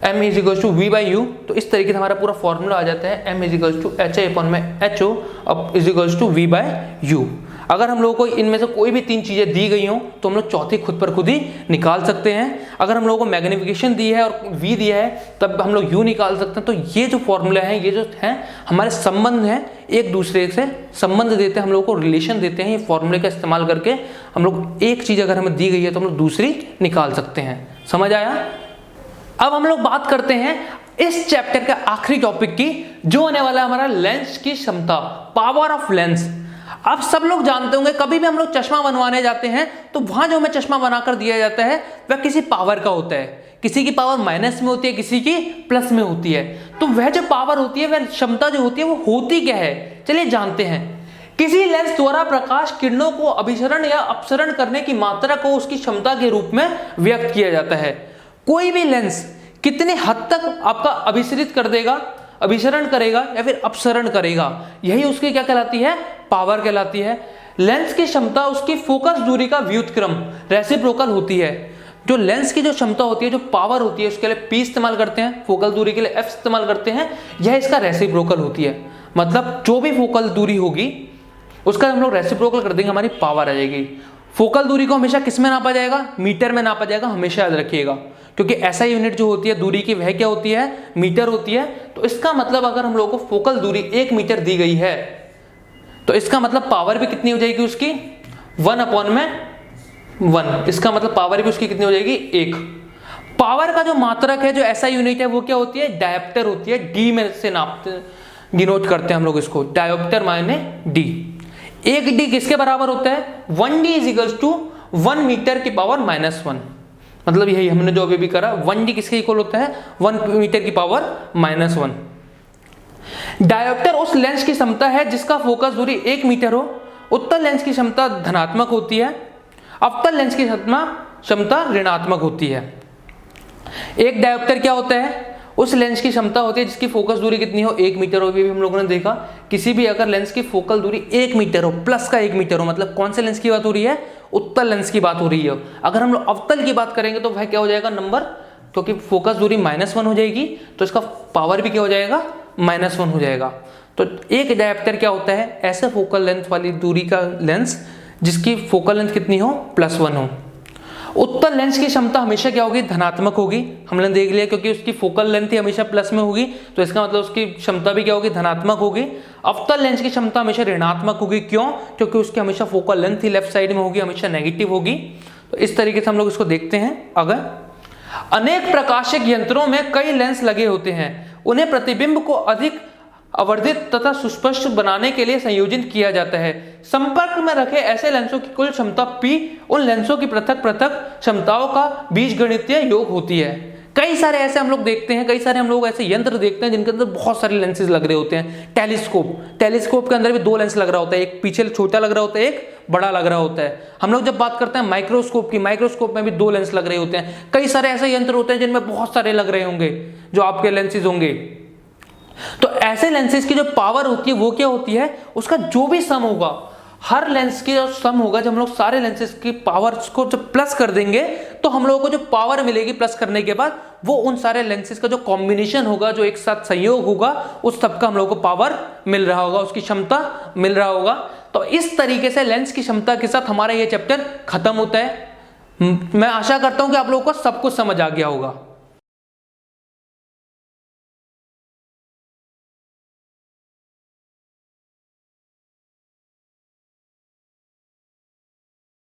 m is equals to V by U. तो इस तरीके से हमारा पूरा फॉर्मूला आ जाता है m is equals to H I upon में एच ओ अब is equals to V by U. अगर हम लोगों को इनमें से कोई भी तीन चीजें दी गई हो तो हम लोग चौथी खुद पर खुद ही निकाल सकते हैं। अगर हम लोगों को मैग्निफिकेशन दी है और v दिया है तब हम लोग u निकाल सकते हैं। तो ये जो फॉर्मूला है, ये जो है हमारे संबंध हैं, एक दूसरे से संबंध देते हैं, हम लोग को रिलेशन देते हैं। ये फॉर्मूले का इस्तेमाल करके हम लोग एक चीज अगर हमें दी गई है तो हम लोग दूसरी निकाल सकते हैं। समझ आया? अब हम लोग बात करते हैं इस चैप्टर के आखिरी टॉपिक की, जो होने वाला है हमारा लेंस की क्षमता, पावर ऑफ लेंस। अब सब लोग जानते होंगे कभी भी हम लोग चश्मा बनवाने जाते हैं तो वहां जो हमें चश्मा बनाकर दिया जाता है वह किसी पावर का होता है। किसी की पावर माइनस में होती है, किसी की प्लस में होती है। तो वह जो पावर होती है, वह क्षमता जो होती है वो होती क्या है, चलिए जानते हैं। किसी लेंस द्वारा प्रकाश किरणों को अभिसरण या अपसरण करने की मात्रा को उसकी क्षमता के रूप में व्यक्त किया जाता है। कोई भी लेंस कितने हद तक आपका अभिसरित कर देगा, अभिसरण करेगा या फिर अपसरण करेगा, यही उसकी क्या कहलाती है, पावर कहलाती है। लेंस की क्षमता उसकी फोकस दूरी का व्युत्क्रम रेसिप्रोकल होती है। जो लेंस की जो क्षमता होती है, जो पावर होती है, उसके लिए P इस्तेमाल करते हैं, फोकल दूरी के लिए F इस्तेमाल करते हैं, यह इसका रेसिप्रोकल होती है। मतलब जो भी फोकल दूरी होगी उसका हम लोग रेसिप्रोकल कर देंगे, हमारी पावर आ जाएगी। फोकल दूरी को हमेशा किस में नापा जाएगा, मीटर में नापा जाएगा, हमेशा याद रखिएगा, क्योंकि ऐसा यूनिट जो होती है दूरी की वह क्या होती है, मीटर होती है। तो इसका मतलब अगर हम लोगों को फोकल दूरी 1 मीटर दी गई है तो इसका मतलब पावर भी कितनी हो जाएगी उसकी, 1 अपॉन में 1। इसका मतलब पावर भी उसकी कितनी हो जाएगी, 1। पावर का जो मात्रक है, जो ऐसा यूनिट है, वो क्या होती है, डायोप्टर होती है। डी में से नापते डिनोट करते हैं हम लोग इसको, डायोप्टर मायने डी। 1 डी किसके बराबर होता है, 1 D is equals to 1 metre की पावर -1। मतलब यही हमने जो अभी भी करा, 1 डी किसके इक्वल होता है, 1 मीटर की पावर -1। डायोप्टर उस लेंस की क्षमता है जिसका फोकस दूरी 1 मीटर हो। उत्तल लेंस की क्षमता धनात्मक होती है, अवतल लेंस की क्षमता ऋणात्मक होती है। एक डायोप्टर क्या होता है, उस लेंस की क्षमता होती है जिसकी फोकस दूरी कितनी हो, 1 मीटर हो। भी हम लोगों ने देखा, किसी भी अगर लेंस की फोकल दूरी 1 मीटर हो, प्लस का 1 मीटर हो, मतलब कौन से लेंस की बात हो रही है, उत्तल लेंस की बात हो रही है। अगर हम लोग अवतल की बात करेंगे तो वह क्या हो जाएगा नंबर, क्योंकि फोकस दूरी -1 हो जाएगी तो इसका पावर भी क्या हो जाएगा, -1 हो जाएगा। तो एक डायोप्टर क्या होता है, ऐसे फोकल लेंथ वाली दूरी का लेंस जिसकी फोकल लेंथ कितनी हो, +1 हो। उत्तल लेंस की क्षमता हमेशा क्या होगी, धनात्मक होगी। हमने देख लिया, क्योंकि उसकी फोकल लेंथ ही हमेशा प्लस में होगी तो इसका मतलब उसकी क्षमता भी क्या होगी, धनात्मक होगी। अवतल लेंस की क्षमता हमेशा ऋणात्मक होगी। क्यों, क्योंकि उसकी हमेशा फोकल लेंथ ही लेफ्ट साइड में होगी, हमेशा नेगेटिव होगी। तो इस तरीके से हम लोग इसको देखते हैं। अगर अनेक प्रकाशिक यंत्रों में कई लेंस लगे होते हैं, उन्हें प्रतिबिंब को अधिक आवर्धित तथा सुस्पष्ट बनाने के लिए संयोजित किया जाता है। संपर्क में रखे ऐसे लेंसों की कुल क्षमता P उन लेंसों की पृथक पृथक क्षमताओं का बीजगणितीय योग होती है। कई सारे ऐसे हम लोग देखते हैं, कई सारे हम लोग ऐसे यंत्र देखते हैं जिनके अंदर बहुत सारे लेंसेज लग रहे होते हैं। टेलीस्कोप के अंदर भी 2 लेंस लग रहा होता है, एक पीछे छोटा लग रहा होता है, एक बड़ा लग रहा होता है। हम लोग जब बात करते हैं माइक्रोस्कोप की, माइक्रोस्कोप में भी 2 लेंस लग रहे होते हैं। कई सारे ऐसे यंत्र होते हैं जिनमें बहुत सारे लग रहे होंगे जो आपके लेंसेज होंगे। तो ऐसे लेंसेज की जो पावर होती है वो क्या होती है, उसका जो भी सम होगा, हर लेंस की जो सम होगा, जब हम लोग सारे लेंसेज की पावर्स को जब प्लस कर देंगे तो हम लोगों को जो पावर मिलेगी प्लस करने के बाद, वो उन सारे लेंसेज का जो कॉम्बिनेशन होगा, जो एक साथ संयोग होगा, उस सब का हम लोगों को पावर मिल रहा होगा, उसकी क्षमता मिल रहा होगा। तो इस तरीके से लेंस की क्षमता के साथ हमारा ये चैप्टर खत्म होता है। मैं आशा करता हूं कि आप लोगों को सब कुछ समझ आ गया होगा।